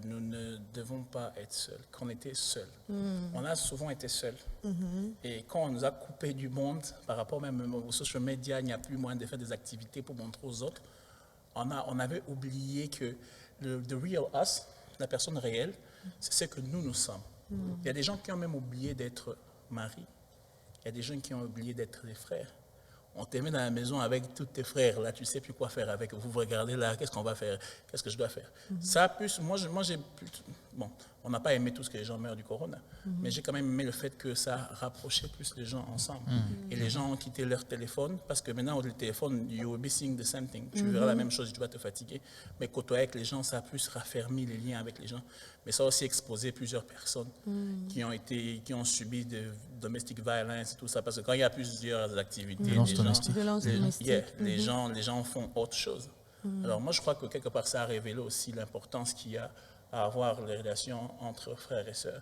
nous ne devons pas être seuls, qu'on était seuls. On a souvent été seuls. Et quand on nous a coupé du monde, par rapport même aux social media, il n'y a plus moyen de faire des activités pour montrer aux autres. On avait oublié que the real us, la personne réelle, c'est ce que nous sommes. Il y a des gens qui ont même oublié d'être mari. Il y a des gens qui ont oublié d'être des frères. On te met dans la maison avec tous tes frères, là, tu ne sais plus quoi faire avec. Vous regardez là, qu'est-ce qu'on va faire? Qu'est-ce que je dois faire? Ça, plus, moi j'ai plus. Bon, on n'a pas aimé tout ce que les gens meurent du corona, mais j'ai quand même aimé le fait que ça rapprochait plus les gens ensemble. Et les gens ont quitté leur téléphone, parce que maintenant, le téléphone, you will be seeing the same thing. Tu verras la même chose, tu vas te fatiguer. Mais côtoyer avec les gens, ça a plus raffermi les liens avec les gens. Mais ça a aussi exposé plusieurs personnes qui ont subi de domestic violence et tout ça. Parce que quand il y a plusieurs activités, les gens font autre chose. Alors moi, je crois que quelque part, ça a révélé aussi l'importance qu'il y a à avoir les relations entre frères et sœurs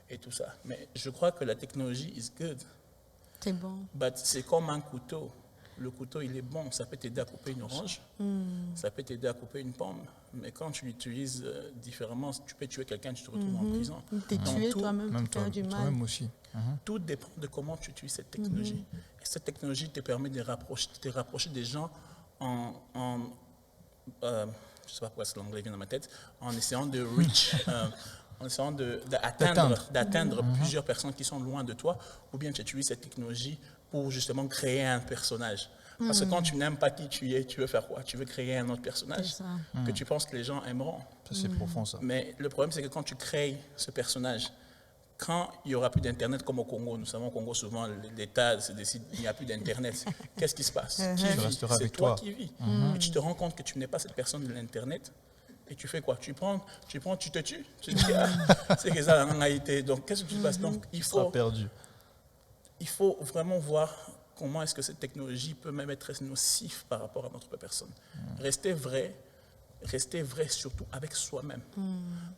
et tout ça. Mais je crois que la technologie is good. C'est bon. But c'est comme un couteau. Le couteau, il est bon. Ça peut t'aider à couper une orange. Ça peut t'aider à couper une pomme. Mais quand tu l'utilises différemment, tu peux tuer quelqu'un, tu te retrouves en prison. T'es tué toi-même, tu fais du mal. Toi-même aussi. Tout dépend de comment tu utilises cette technologie. Et cette technologie te permet de te rapprocher des gens je ne sais pas pourquoi l'anglais vient dans ma tête, en essayant de reach, en essayant d'atteindre plusieurs personnes qui sont loin de toi, ou bien tu utilises cette technologie pour justement créer un personnage. Parce que quand tu n'aimes pas qui tu es, tu veux faire quoi? Tu veux créer un autre personnage que tu penses que les gens aimeront. Ça, c'est profond, ça. Mais le problème, c'est que quand tu crées ce personnage, quand il n'y aura plus d'Internet comme au Congo, nous savons au Congo, souvent, l'État se décide qu'il n'y a plus d'Internet. Qu'est-ce qui se passe? Qui vit? C'est toi qui vis. Et tu te rends compte que tu n'es pas cette personne de l'Internet. Et tu fais quoi? Tu te tues. Tu dis, c'est que ça, en réalité. Donc, qu'est-ce que tu passes? Donc, il faut vraiment voir comment est-ce que cette technologie peut même être nocif par rapport à notre personne. Rester vrai surtout avec soi-même.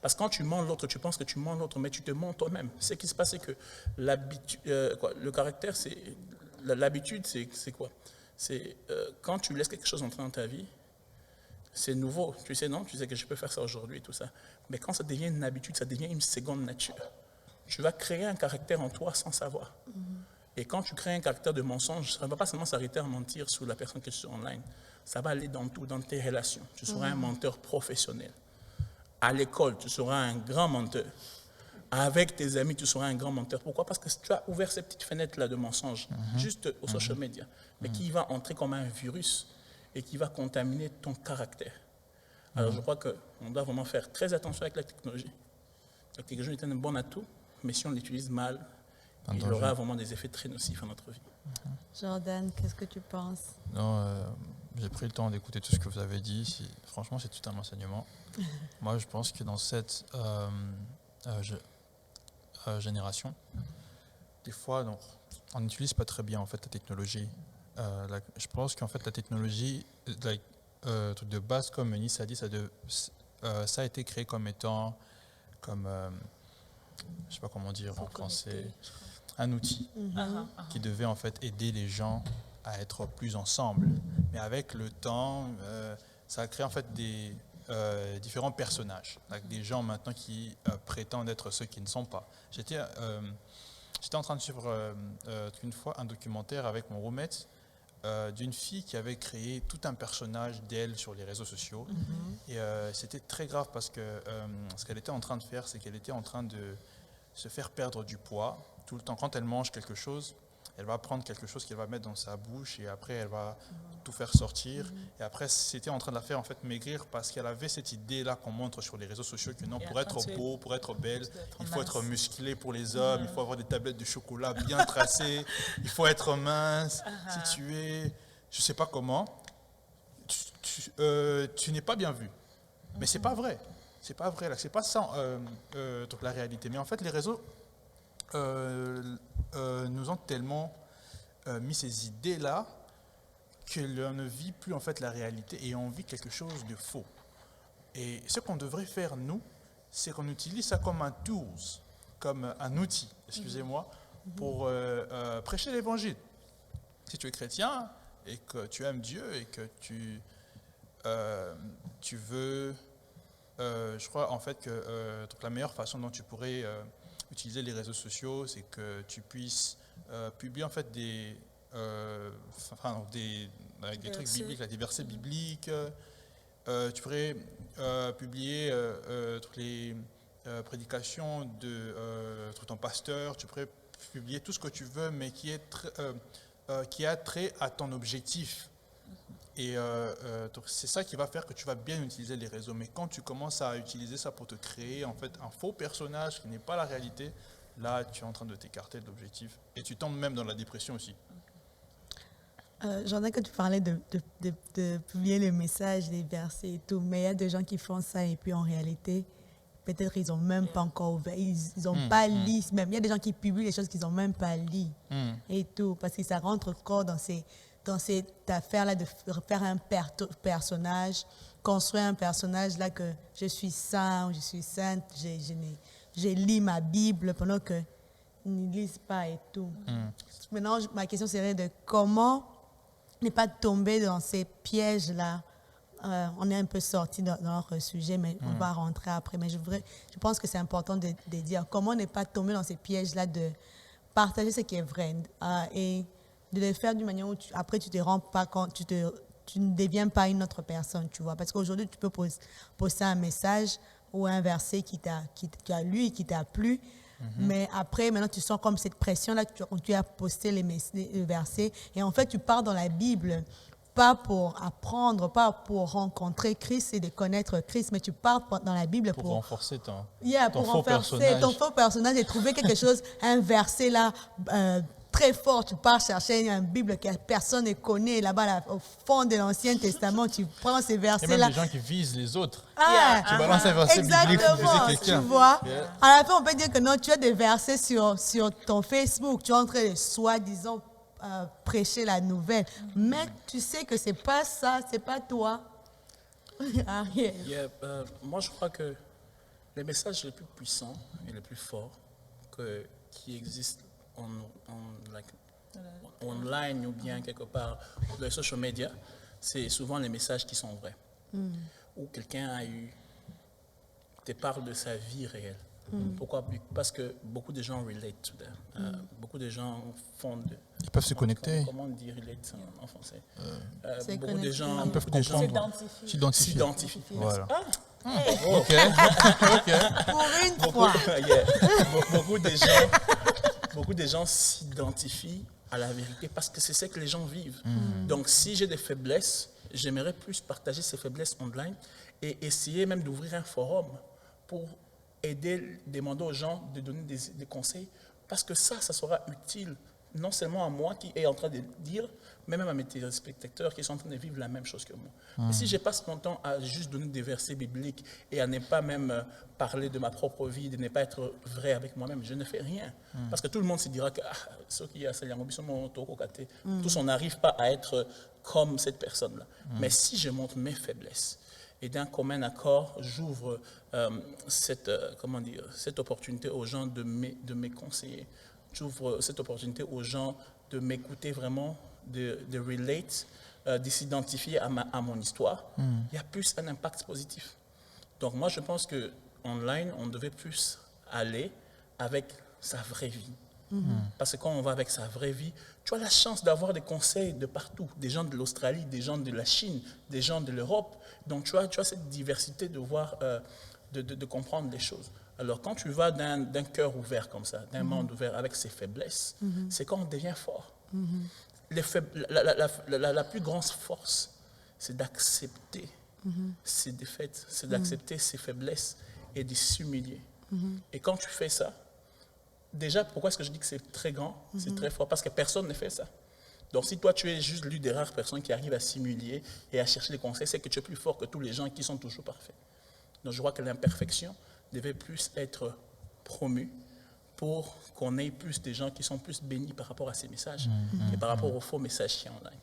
Parce que quand tu mens l'autre, tu penses que tu mens l'autre, mais tu te mens toi-même. Ce qui se passe, c'est que le caractère, l'habitude, c'est quoi? C'est quand tu laisses quelque chose entrer dans ta vie, c'est nouveau. Tu sais, non? Tu sais que je peux faire ça aujourd'hui, tout ça. Mais quand ça devient une habitude, ça devient une seconde nature. Tu vas créer un caractère en toi sans savoir. Et quand tu crées un caractère de mensonge, ça ne va pas seulement s'arrêter à mentir sur la personne que tu es online. Ça va aller dans tout, dans tes relations. Tu seras un menteur professionnel. À l'école, tu seras un grand menteur. Avec tes amis, tu seras un grand menteur. Pourquoi? Parce que tu as ouvert ces petites fenêtres-là de mensonges, juste aux social media, mais qui va entrer comme un virus et qui va contaminer ton caractère. Alors je crois qu'on doit vraiment faire très attention avec la technologie. La technologie est un bon atout, mais si on l'utilise mal, il aura vraiment des effets très nocifs à notre vie. Jordan, qu'est-ce que tu penses? Non, j'ai pris le temps d'écouter tout ce que vous avez dit. Franchement, c'est tout un enseignement. Moi, je pense que dans cette génération, des fois, on n'utilise pas très bien en fait la technologie. Je pense qu'en fait, la technologie, truc de base, comme Nice a dit, ça a été créé comme étant, je ne sais pas comment dire en français, un outil qui devait en fait aider les gens à être plus ensemble. Mais avec le temps, ça a créé en fait des différents personnages, avec des gens maintenant qui prétendent être ceux qui ne sont pas. J'étais en train de suivre une fois un documentaire avec mon roommate d'une fille qui avait créé tout un personnage d'elle sur les réseaux sociaux. Et c'était très grave parce que ce qu'elle était en train de faire, c'est qu'elle était en train de se faire perdre du poids tout le temps. Quand elle mange quelque chose, elle va prendre quelque chose qu'elle va mettre dans sa bouche et après elle va tout faire sortir. Et après, c'était en train de la faire en fait maigrir parce qu'elle avait cette idée-là qu'on montre sur les réseaux sociaux que non, pour être beau, pour être belle, il faut être musclé pour les hommes, il faut avoir des tablettes de chocolat bien tracées, il faut être mince. Si tu es, je sais pas comment, tu n'es pas bien vu. Mais c'est pas vrai. C'est pas vrai. C'est pas ça la réalité. Mais en fait, les réseaux nous ont tellement mis ces idées-là que l'on ne vit plus en fait la réalité et on vit quelque chose de faux. Et ce qu'on devrait faire, nous, c'est qu'on utilise ça comme un tool comme un outil, excusez-moi, pour prêcher l'évangile. Si tu es chrétien et que tu aimes Dieu et que tu veux, je crois en fait que donc la meilleure façon dont tu pourrais utiliser les réseaux sociaux, c'est que tu puisses publier en fait des trucs bibliques, des versets bibliques. Tu pourrais publier toutes les prédications de ton pasteur. Tu pourrais publier tout ce que tu veux, mais qui a trait à ton objectif. Et donc c'est ça qui va faire que tu vas bien utiliser les réseaux. Mais quand tu commences à utiliser ça pour te créer en fait un faux personnage qui n'est pas la réalité, là tu es en train de t'écarter de l'objectif et tu tombes même dans la dépression aussi. Jordan, quand tu parlais de publier les messages, les versets et tout, mais il y a des gens qui font ça et puis en réalité, peut-être ils n'ont même pas encore ouvert, ils n'ont pas lu, même il y a des gens qui publient les choses qu'ils n'ont même pas lu et tout, parce que ça rentre encore dans cette affaire-là de faire un personnage, construire un personnage là que je suis saint, je suis sainte, j'ai lu ma Bible pendant que ne lisent pas et tout. Maintenant, ma question serait de comment ne pas tomber dans ces pièges-là. On est un peu sorti dans notre sujet, mais on va rentrer après. Mais je pense que c'est important de dire comment ne pas tomber dans ces pièges-là, de partager ce qui est vrai et de le faire d'une manière où après tu ne te rends pas compte, tu ne deviens pas une autre personne, tu vois. Parce qu'aujourd'hui, tu peux poster un message ou un verset qui t'a lu et qui t'a plu. Mais après, maintenant, tu sens comme cette pression-là quand tu as posté les versets. Et en fait, tu pars dans la Bible, pas pour apprendre, pas pour rencontrer Christ et de connaître Christ, mais tu pars dans la Bible pour renforcer ton faux personnage et trouver quelque chose, un verset là, très fort. Tu pars chercher une Bible que personne ne connaît là-bas, au fond de l'Ancien Testament. Tu prends ces versets-là. Il y a même des gens qui visent les autres. Tu balances un verset biblique pour viser quelqu'un. Tu vois. À la fin, on peut dire que non, tu as des versets sur ton Facebook. Tu es en train de soi-disant prêcher la nouvelle. Mais tu sais que c'est pas ça, c'est pas toi. Moi, je crois que les messages les plus puissants et les plus forts qui existent online ou bien quelque part dans les social media, c'est souvent les messages qui sont vrais. Où quelqu'un te parle de sa vie réelle. Pourquoi? Parce que beaucoup de gens relate to that. Beaucoup de gens ils peuvent se connecter. Comment on dit relate en français? Beaucoup de gens peuvent comprendre. S'identifient. Voilà. Ok. Pour une fois. Beaucoup de gens s'identifient à la vérité parce que c'est ce que les gens vivent. Donc, si j'ai des faiblesses, j'aimerais plus partager ces faiblesses online et essayer même d'ouvrir un forum pour demander aux gens de donner des conseils parce que ça sera utile non seulement à moi qui est en train de dire, mais même à mes téléspectateurs qui sont en train de vivre la même chose que moi. Mais si je passe mon temps à juste donner des versets bibliques et à ne pas même parler de ma propre vie, de ne pas être vrai avec moi-même, je ne fais rien. Parce que tout le monde se dira que ceux qui tous on n'arrive pas à être comme cette personne-là. Mais si je montre mes faiblesses et d'un commun accord, j'ouvre cette opportunité aux gens de me conseiller. J'ouvre cette opportunité aux gens de m'écouter vraiment, de relate, de s'identifier à mon histoire. Il y a plus un impact positif. Donc moi, je pense qu'online, on devait plus aller avec sa vraie vie. Parce que quand on va avec sa vraie vie, tu as la chance d'avoir des conseils de partout, des gens de l'Australie, des gens de la Chine, des gens de l'Europe. Donc tu as cette diversité de voir, de comprendre les choses. Alors quand tu vas d'un cœur ouvert comme ça, d'un monde ouvert avec ses faiblesses, c'est quand on devient fort. La plus grande force, c'est d'accepter ses défaites, c'est d'accepter ses faiblesses et de s'humilier. Et quand tu fais ça, déjà, pourquoi est-ce que je dis que c'est très grand, c'est très fort? Parce que personne ne fait ça. Donc si toi, tu es juste l'une des rares personnes qui arrivent à s'humilier et à chercher les conseils, c'est que tu es plus fort que tous les gens qui sont toujours parfaits. Donc je crois que l'imperfection devait plus être promue pour qu'on ait plus de gens qui sont plus bénis par rapport à ces messages et par rapport aux faux messages qui sont en ligne.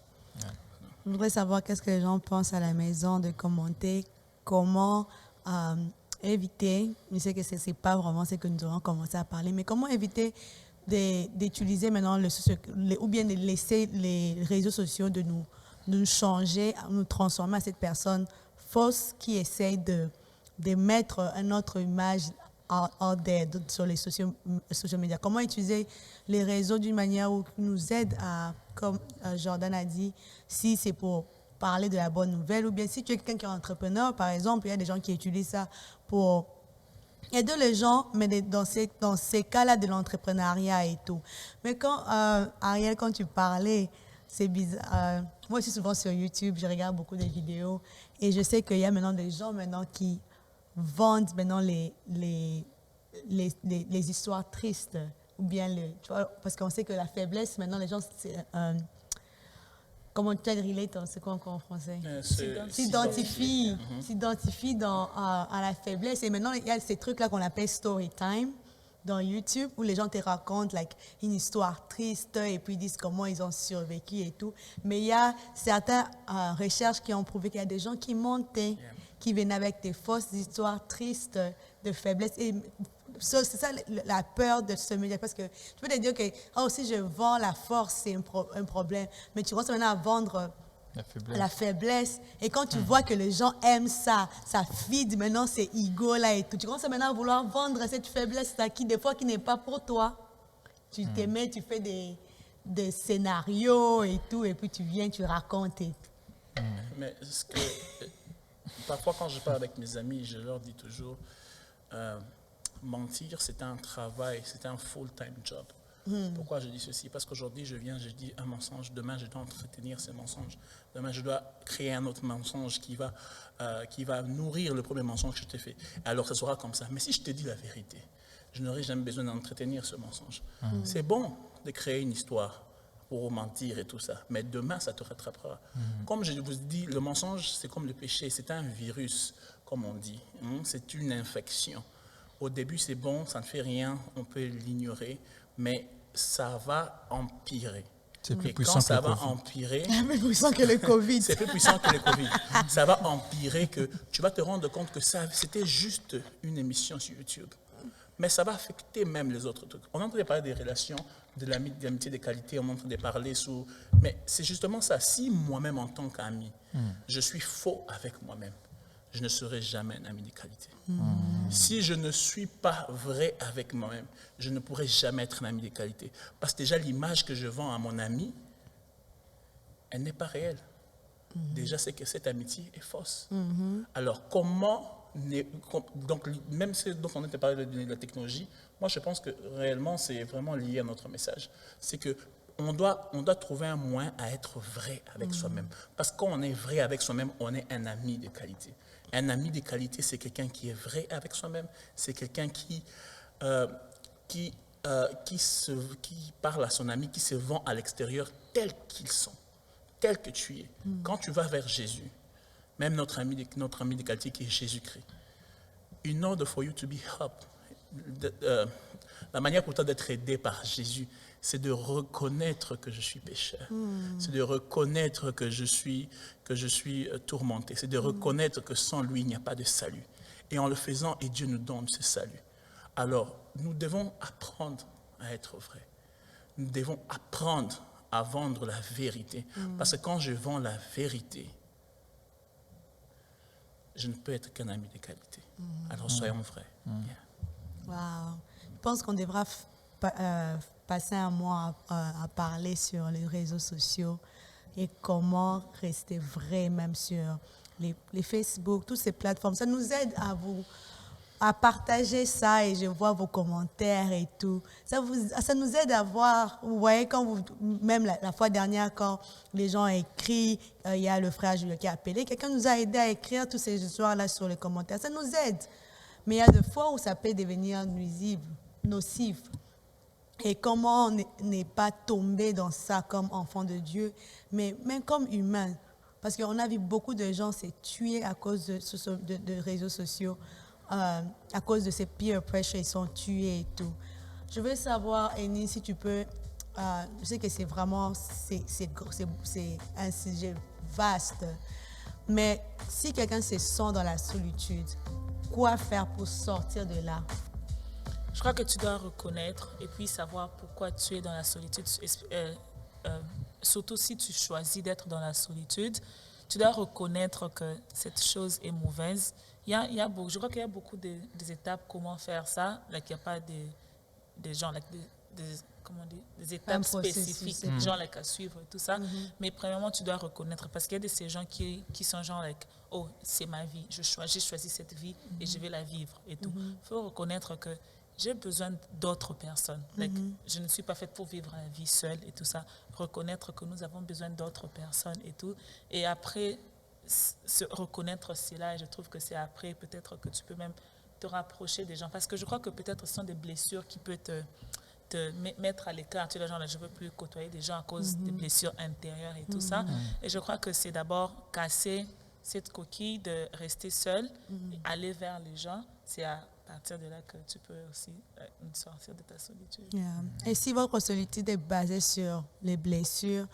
Je voudrais savoir qu'est-ce que les gens pensent à la maison, de commenter comment éviter, je sais que ce n'est pas vraiment ce que nous aurons commencé à parler, mais comment éviter d'utiliser maintenant ou bien de laisser les réseaux sociaux de nous changer, nous transformer à cette personne fausse qui essaye de mettre une autre image out there sur les social media. Comment utiliser les réseaux d'une manière où nous aide à, comme Jordan a dit, si c'est pour parler de la bonne nouvelle, ou bien si tu es quelqu'un qui est entrepreneur, par exemple, il y a des gens qui utilisent ça pour aider les gens, mais dans ces cas-là de l'entrepreneuriat et tout. Mais quand, Ariel, quand tu parlais, c'est bizarre. Moi, je suis souvent sur YouTube, je regarde beaucoup de vidéos, et je sais qu'il y a maintenant des gens qui vendent maintenant les histoires tristes, ou bien, tu vois, parce qu'on sait que la faiblesse, maintenant, les gens... Comment tu relate, c'est quoi encore en français? S'identifie à la faiblesse. Et maintenant, il y a ces trucs-là qu'on appelle story time dans YouTube, où les gens te racontent une histoire triste et puis disent comment ils ont survécu et tout. Mais il y a certaines recherches qui ont prouvé qu'il y a des gens qui montaient, qui venaient avec des fausses histoires tristes de faiblesse. Et c'est ça la peur de se médias, parce que tu peux te dire que si je vends la force, c'est un problème, mais tu commences maintenant à vendre la faiblesse. Et quand tu vois que les gens aiment ça feed maintenant ces ego-là et tout, tu commences maintenant à vouloir vendre cette faiblesse-là qui, des fois, qui n'est pas pour toi. Tu te mets, tu fais des scénarios et tout, et puis tu viens, tu racontes. Mais parfois, quand je parle avec mes amis, je leur dis toujours... mentir, c'est un travail, c'est un full-time job. Pourquoi je dis ceci? Parce qu'aujourd'hui, je dis un mensonge, demain, je dois entretenir ce mensonge. Demain, je dois créer un autre mensonge qui va nourrir le premier mensonge que je t'ai fait. Alors, ce sera comme ça. Mais si je te dis la vérité, je n'aurai jamais besoin d'entretenir ce mensonge. C'est bon de créer une histoire pour mentir et tout ça, mais demain, ça te rattrapera. Comme je vous dis, le mensonge, c'est comme le péché, c'est un virus, comme on dit. C'est une infection. Au début, c'est bon, ça ne fait rien, on peut l'ignorer, mais ça va empirer. C'est plus Et puissant quand que ça le va Covid. empirer... C'est plus puissant que le Covid. C'est plus puissant que le Covid. Ça va empirer que tu vas te rendre compte que c'était juste une émission sur YouTube. Mais ça va affecter même les autres trucs. On est en train de parler des relations, de l'amitié, des qualités, on est en train de parler sur... Mais c'est justement ça. Si moi-même, en tant qu'ami, je suis faux avec moi-même, je ne serai jamais un ami de qualité. Si je ne suis pas vrai avec moi-même, je ne pourrai jamais être un ami de qualité. Parce que déjà, l'image que je vends à mon ami, elle n'est pas réelle. Déjà, c'est que cette amitié est fausse. Alors, comment... Donc, même ce dont on était parlé de la technologie, moi, je pense que réellement, c'est vraiment lié à notre message. C'est que on doit trouver un moyen à être vrai avec soi-même. Parce que quand on est vrai avec soi-même, on est un ami de qualité. Un ami de qualité, c'est quelqu'un qui est vrai avec soi-même. C'est quelqu'un qui parle à son ami, qui se vend à l'extérieur tel qu'ils sont, tel que tu es. Quand tu vas vers Jésus, même notre ami de qualité qui est Jésus-Christ, in order for you to be helped, la manière pour toi d'être aidé par Jésus, c'est de reconnaître que je suis pécheur. C'est de reconnaître que je suis tourmenté. C'est de reconnaître que sans lui, il n'y a pas de salut. Et en le faisant, et Dieu nous donne ce salut. Alors, nous devons apprendre à être vrais. Nous devons apprendre à vendre la vérité. Parce que quand je vends la vérité, je ne peux être qu'un ami de qualité. Alors, soyons vrais. Wow. Je pense qu'on devra passer un mois à parler sur les réseaux sociaux et comment rester vrai même sur les Facebook, toutes ces plateformes. Ça nous aide à partager ça et je vois vos commentaires et tout. Ça nous aide à voir, vous voyez, même la fois dernière, quand les gens ont écrit, il y a le frère Julien qui a appelé, quelqu'un nous a aidé à écrire toutes ces histoires-là sur les commentaires. Ça nous aide. Mais il y a des fois où ça peut devenir nocif. Et comment on n'est pas tombé dans ça comme enfant de Dieu, mais même comme humain. Parce qu'on a vu beaucoup de gens se tuer à cause de réseaux sociaux, à cause de ces peer pressure, ils sont tués et tout. Je veux savoir, Annie, si tu peux, je sais que c'est un sujet vaste, mais si quelqu'un se sent dans la solitude, quoi faire pour sortir de là? Je crois que tu dois reconnaître et puis savoir pourquoi tu es dans la solitude. Surtout si tu choisis d'être dans la solitude, tu dois reconnaître que cette chose est mauvaise. Je crois qu'il y a beaucoup des étapes comment faire ça. Il n'y a pas des gens, des étapes spécifiques, genre à suivre et tout ça. Mais premièrement, tu dois reconnaître parce qu'il y a de ces gens qui sont genre oh, c'est ma vie, j'ai choisi cette vie et je vais la vivre et tout. Il faut reconnaître que j'ai besoin d'autres personnes. Je ne suis pas faite pour vivre la vie seule et tout ça. Reconnaître que nous avons besoin d'autres personnes et tout. Et après, reconnaître cela, et je trouve que c'est après peut-être que tu peux même te rapprocher des gens. Parce que je crois que peut-être ce sont des blessures qui peuvent te mettre à l'écart. Tu es genre, je ne veux plus côtoyer des gens à cause des blessures intérieures et tout ça. Et je crois que c'est d'abord casser cette coquille de rester seul, et aller vers les gens. C'est à partir de là que tu peux aussi sortir de ta solitude. Yeah. Et si votre solitude est basée sur les blessures,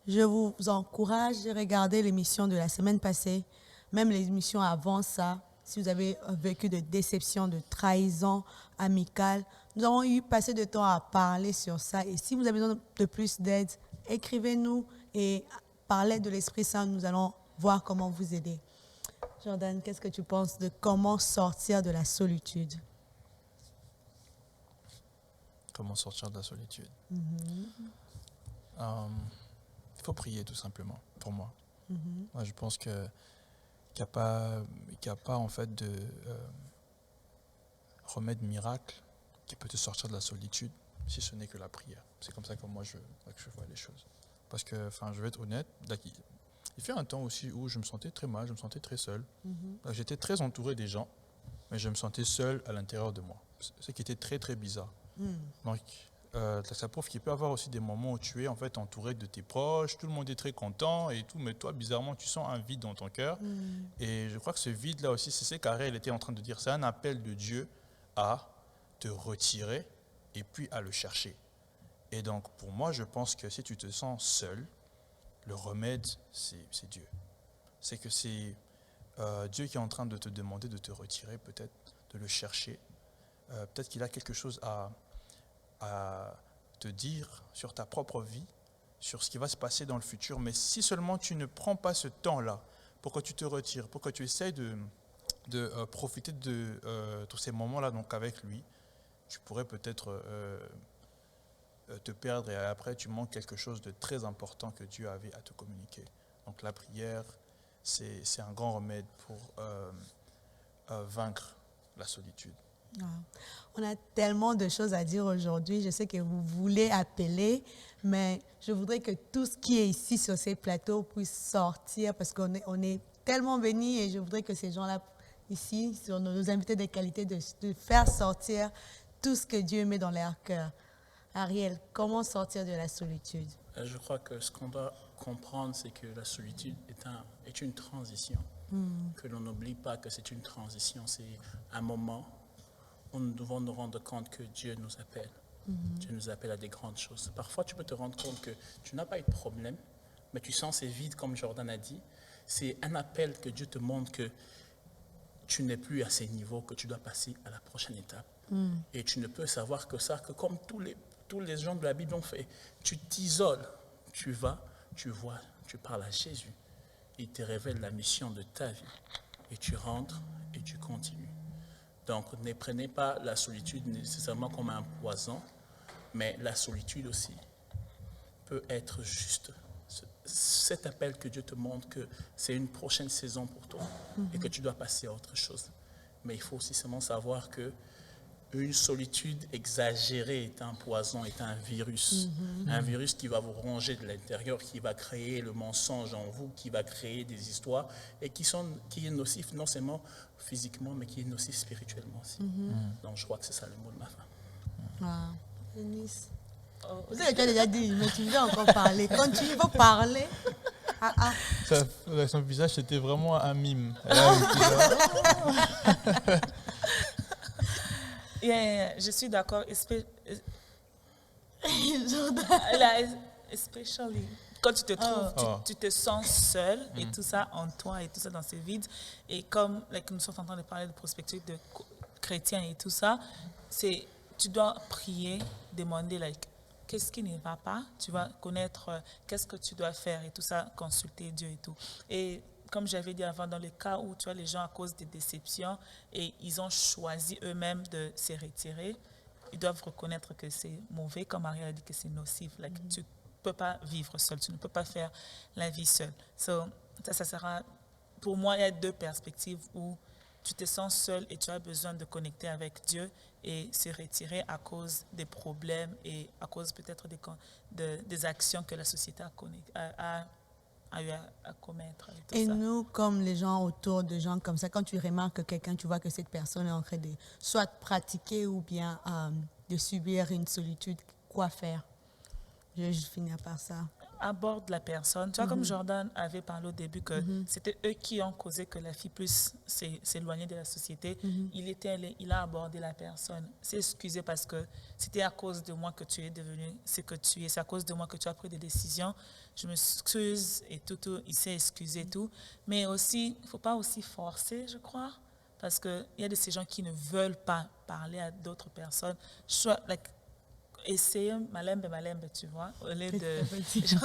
je vous encourage à regarder l'émission de la semaine passée, même l'émission avant ça. Si vous avez vécu de déception, de trahison amicale, nous avons eu passé de temps à parler sur ça. Et si vous avez besoin de plus d'aide, écrivez-nous et parlez de l'Esprit Saint. Nous allons voir comment vous aider. Jordan, qu'est-ce que tu penses de comment sortir de la solitude? Comment sortir de la solitude? Il faut prier tout simplement, pour moi. Moi, je pense qu'il n'y a pas en fait de remède miracle qui peut te sortir de la solitude si ce n'est que la prière. C'est comme ça que moi je vois les choses. Parce que, je vais être honnête, il fait un temps aussi où je me sentais très mal, je me sentais très seul. J'étais très entouré des gens, mais je me sentais seul à l'intérieur de moi. Ce qui était très très bizarre. Donc, ça prouve qu'il peut y avoir aussi des moments où tu es en fait entouré de tes proches, tout le monde est très content et tout, mais toi, bizarrement, tu sens un vide dans ton cœur. Et je crois que ce vide-là aussi, c'est ce qu'Ariel était en train de dire, c'est un appel de Dieu à te retirer et puis à le chercher. Et donc, pour moi, je pense que si tu te sens seul, le remède, c'est Dieu. C'est que c'est Dieu qui est en train de te demander de te retirer, peut-être, de le chercher. Peut-être qu'il a quelque chose à te dire sur ta propre vie, sur ce qui va se passer dans le futur. Mais si seulement tu ne prends pas ce temps-là pour que tu te retires, pour que tu essayes de profiter de tous ces moments-là donc avec lui, tu pourrais peut-être te perdre et après tu manques quelque chose de très important que Dieu avait à te communiquer. Donc la prière, c'est un grand remède pour vaincre la solitude. On a tellement de choses à dire aujourd'hui. Je sais que vous voulez appeler, mais je voudrais que tout ce qui est ici sur ces plateaux puisse sortir parce qu'on est tellement bénis et je voudrais que ces gens-là ici, sur nos invités de qualité, de faire sortir tout ce que Dieu met dans leur cœur. Ariel, comment sortir de la solitude? Je crois que ce qu'on doit comprendre, c'est que la solitude est une transition. Que l'on n'oublie pas que c'est une transition, c'est un moment où nous devons nous rendre compte que Dieu nous appelle. Dieu nous appelle à des grandes choses. Parfois, tu peux te rendre compte que tu n'as pas eu de problème, mais tu sens ces vides, comme Jordan a dit. C'est un appel que Dieu te montre que tu n'es plus à ces niveaux, que tu dois passer à la prochaine étape. Et tu ne peux savoir que ça, que comme tous les gens de la Bible ont fait, tu t'isoles, tu vas, tu vois, tu parles à Jésus. Il te révèle la mission de ta vie. Et tu rentres et tu continues. Donc, ne prenez pas la solitude nécessairement comme un poison, mais la solitude aussi peut être juste cet appel que Dieu te montre que c'est une prochaine saison pour toi et que tu dois passer à autre chose. Mais il faut aussi seulement savoir que une solitude exagérée est un poison, est un virus. Un virus qui va vous ronger de l'intérieur, qui va créer le mensonge en vous, qui va créer des histoires et qui est nocif non seulement physiquement, mais qui est nocif spirituellement aussi. Donc je crois que c'est ça le mot de ma femme. Denise. Vous avez déjà dit, mais tu veux encore parler. Quand tu veux parler... Son visage, c'était vraiment un mime. Je suis d'accord. Especially. quand tu te trouves, Oh. tu te sens seul et tout ça en toi et tout ça dans ce vide. Et comme nous sommes en train de parler de prospective de chrétiens et tout ça, tu dois prier, demander qu'est-ce qui ne va pas, tu vas connaître qu'est-ce que tu dois faire et tout ça, consulter Dieu et tout. Et comme j'avais dit avant, dans le cas où tu vois les gens à cause des déceptions et ils ont choisi eux-mêmes de se retirer, ils doivent reconnaître que c'est mauvais, comme Maria a dit que c'est nocif. Tu ne peux pas vivre seul, tu ne peux pas faire la vie seule. Ça sera, pour moi, il y a deux perspectives où tu te sens seul et tu as besoin de connecter avec Dieu et se retirer à cause des problèmes et à cause peut-être des actions que la société a eu à commettre. Et nous, comme les gens autour de gens comme ça, quand tu remarques quelqu'un, tu vois que cette personne est en train de soit pratiquer ou bien de subir une solitude, quoi faire? Je vais juste finir par ça. Aborde la personne. Tu vois, comme Jordan avait parlé au début, que c'était eux qui ont causé que la fille puisse s'éloigner de la société. Il a abordé la personne, s'est excusé parce que c'était à cause de moi que tu es devenu ce que tu es. C'est à cause de moi que tu as pris des décisions. Je m'excuse et tout. Il s'est excusé et tout. Mais aussi, il ne faut pas aussi forcer, je crois, parce qu'il y a de ces gens qui ne veulent pas parler à d'autres personnes. Essayer malembe, tu vois, au lieu de Petit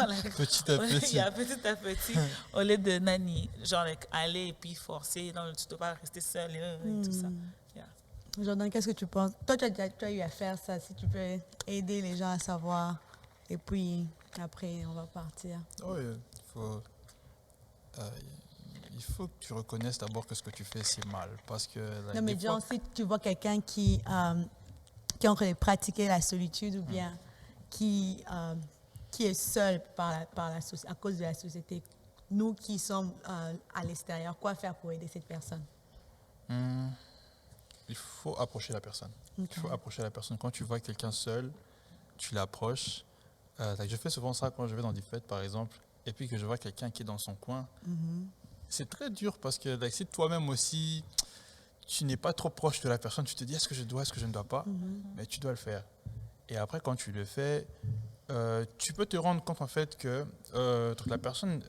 à petit. Il y a petit à petit, au lieu de genre aller et puis forcer, non, tu ne dois pas rester seul et tout ça. Yeah. Jordan, qu'est-ce que tu penses? Toi, tu as eu à faire ça, si tu peux aider les gens à savoir, et puis après, on va partir. Oui, il faut que tu reconnaisses d'abord que ce que tu fais, c'est mal. Parce que, non, mais genre, si tu vois quelqu'un qui est en train de pratiquer la solitude ou bien qui est seul à cause de la société, nous qui sommes à l'extérieur, quoi faire pour aider cette personne? Il faut approcher la personne. Okay. Il faut approcher la personne. Quand tu vois quelqu'un seul, tu l'approches. Je fais souvent ça quand je vais dans des fêtes, par exemple, et puis que je vois quelqu'un qui est dans son coin. C'est très dur parce que si toi-même aussi, tu n'es pas trop proche de la personne, tu te dis est-ce que je dois, est-ce que je ne dois pas, mais tu dois le faire. Et après, quand tu le fais, tu peux te rendre compte en fait que la personne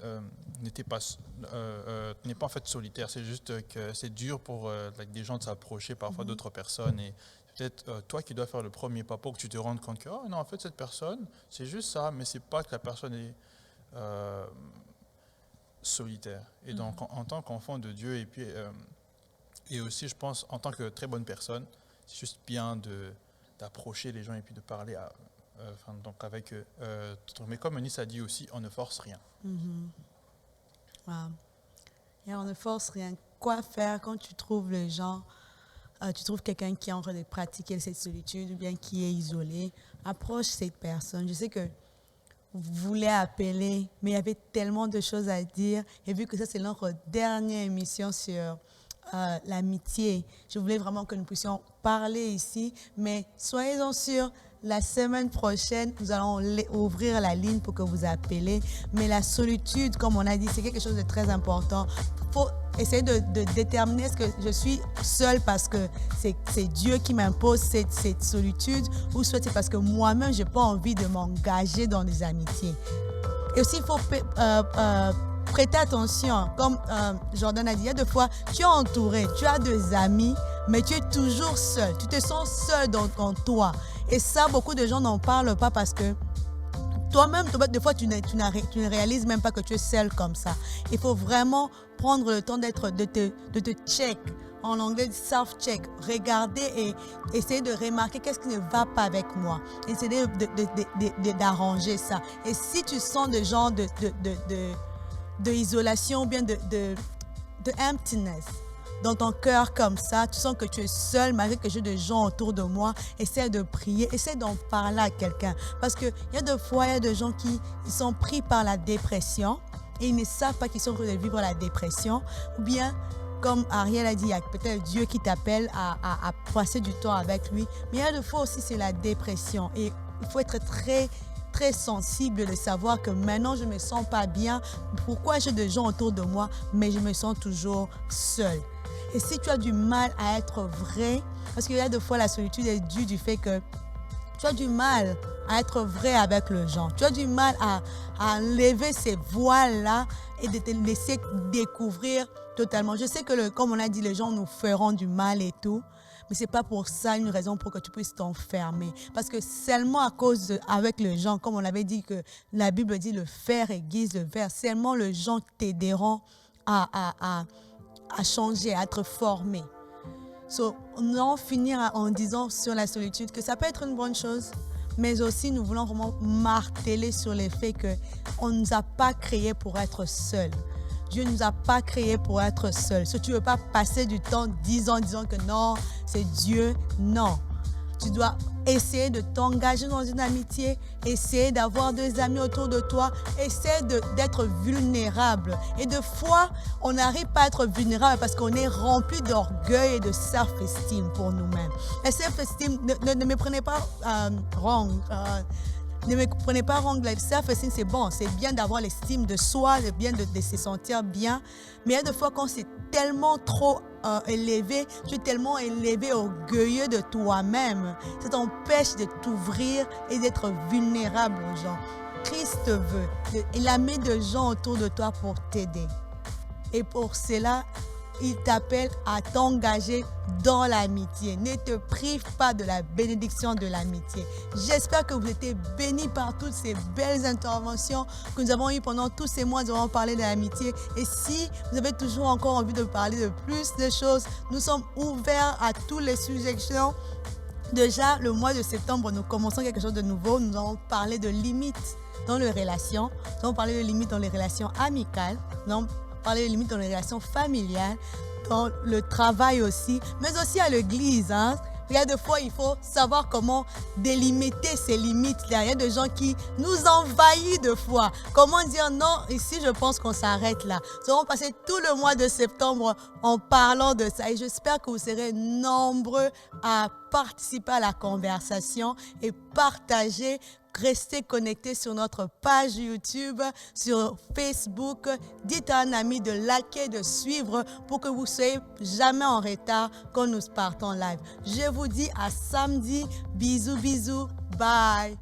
n'est pas en fait solitaire. C'est juste que c'est dur pour des gens de s'approcher parfois d'autres personnes et peut-être toi qui dois faire le premier pas pour que tu te rendes compte que oh non, en fait cette personne c'est juste ça, mais c'est pas que la personne est solitaire. Et donc en tant qu'enfant de Dieu et puis et aussi, je pense, en tant que très bonne personne, c'est juste bien d'approcher les gens et puis de parler avec eux. Mais comme Eunice a dit aussi, on ne force rien. Wow. Et on ne force rien. Quoi faire quand tu trouves les gens, tu trouves quelqu'un qui est en train de pratiquer cette solitude ou bien qui est isolé, approche cette personne. Je sais que vous voulez appeler, mais il y avait tellement de choses à dire. Et vu que ça, c'est notre dernière émission sur l'amitié. Je voulais vraiment que nous puissions parler ici, mais soyez-en sûrs, la semaine prochaine, nous allons ouvrir la ligne pour que vous appelez. Mais la solitude, comme on a dit, c'est quelque chose de très important. Il faut essayer de déterminer est-ce que je suis seule parce que c'est Dieu qui m'impose cette solitude ou soit c'est parce que moi-même, je n'ai pas envie de m'engager dans des amitiés. Et aussi, il faut prêtez attention, comme Jordan a dit, il y a des fois, tu es entouré, tu as des amis, mais tu es toujours seul. Tu te sens seul dans toi. Et ça, beaucoup de gens n'en parlent pas parce que toi-même, des fois, tu ne réalises même pas que tu es seul comme ça. Il faut vraiment prendre le temps de te check. En anglais, self-check. Regarder et essayer de remarquer qu'est-ce qui ne va pas avec moi. Essayer d'arranger ça. Et si tu sens des gens de isolation ou bien de emptiness dans ton cœur comme ça, tu sens que tu es seul malgré que j'ai des gens autour de moi, essaie de prier, essaie d'en parler à quelqu'un. Parce qu'il y a des fois, il y a des gens qui sont pris par la dépression et ils ne savent pas qu'ils sont en train de vivre la dépression. Ou bien, comme Ariel a dit, il y a peut-être Dieu qui t'appelle à passer du temps avec lui. Mais il y a des fois aussi, c'est la dépression. Et il faut être très sensible de savoir que maintenant je ne me sens pas bien. Pourquoi j'ai des gens autour de moi, mais je me sens toujours seule. Et si tu as du mal à être vrai, parce qu'il y a des fois la solitude est due du fait que Tu as du mal à être vrai avec les gens. Tu as du mal à enlever ces voiles-là et de te laisser découvrir totalement. Je sais que, comme on a dit, les gens nous feront du mal et tout. Mais ce n'est pas pour ça une raison pour que tu puisses t'enfermer. Parce que seulement à cause avec les gens, comme on avait dit que la Bible dit le fer aiguise le fer, seulement les gens t'aideront à changer, à être formé. On va en finir en disant sur la solitude que ça peut être une bonne chose, mais aussi nous voulons vraiment marteler sur le fait qu'on ne nous a pas créés pour être seuls. Dieu ne nous a pas créés pour être seuls. Si tu ne veux pas passer du temps disant que non, c'est Dieu, non. Tu dois essayer de t'engager dans une amitié, essayer d'avoir des amis autour de toi, essayer d'être vulnérable. Et des fois, on n'arrive pas à être vulnérable parce qu'on est rempli d'orgueil et de self-esteem pour nous-mêmes. Et self-esteem, ne me prenez pas wrong. Ne me prenez pas wrong, self-esteem, c'est bon, c'est bien d'avoir l'estime de soi, c'est bien de se sentir bien. Mais il y a des fois quand c'est tellement trop élevé, tu es tellement élevé, orgueilleux de toi-même, ça t'empêche de t'ouvrir et d'être vulnérable aux gens. Christ te veut, il a mis des gens autour de toi pour t'aider. Et pour cela, il t'appelle à t'engager dans l'amitié. Ne te prive pas de la bénédiction de l'amitié. J'espère que vous êtes bénis par toutes ces belles interventions que nous avons eues pendant tous ces mois. Nous avons parlé de l'amitié. Et si vous avez toujours encore envie de parler de plus de choses, nous sommes ouverts à toutes les suggestions. Déjà, le mois de septembre, nous commençons quelque chose de nouveau. Nous allons parler de limites dans les relations. Nous allons parler de limites dans les relations amicales. Nous allons parler de limites dans les relations familiales, dans le travail aussi, mais aussi à l'église. Il y a des fois, il faut savoir comment délimiter ces limites-là. Il y a des gens qui nous envahissent de fois. Comment dire non, ici, je pense qu'on s'arrête là. Nous allons passer tout le mois de septembre en parlant de ça. Et j'espère que vous serez nombreux à participer à la conversation et partager. Restez connectés sur notre page YouTube, sur Facebook. Dites à un ami de liker, de suivre pour que vous ne soyez jamais en retard quand nous partons live. Je vous dis à samedi. Bisous, bisous. Bye.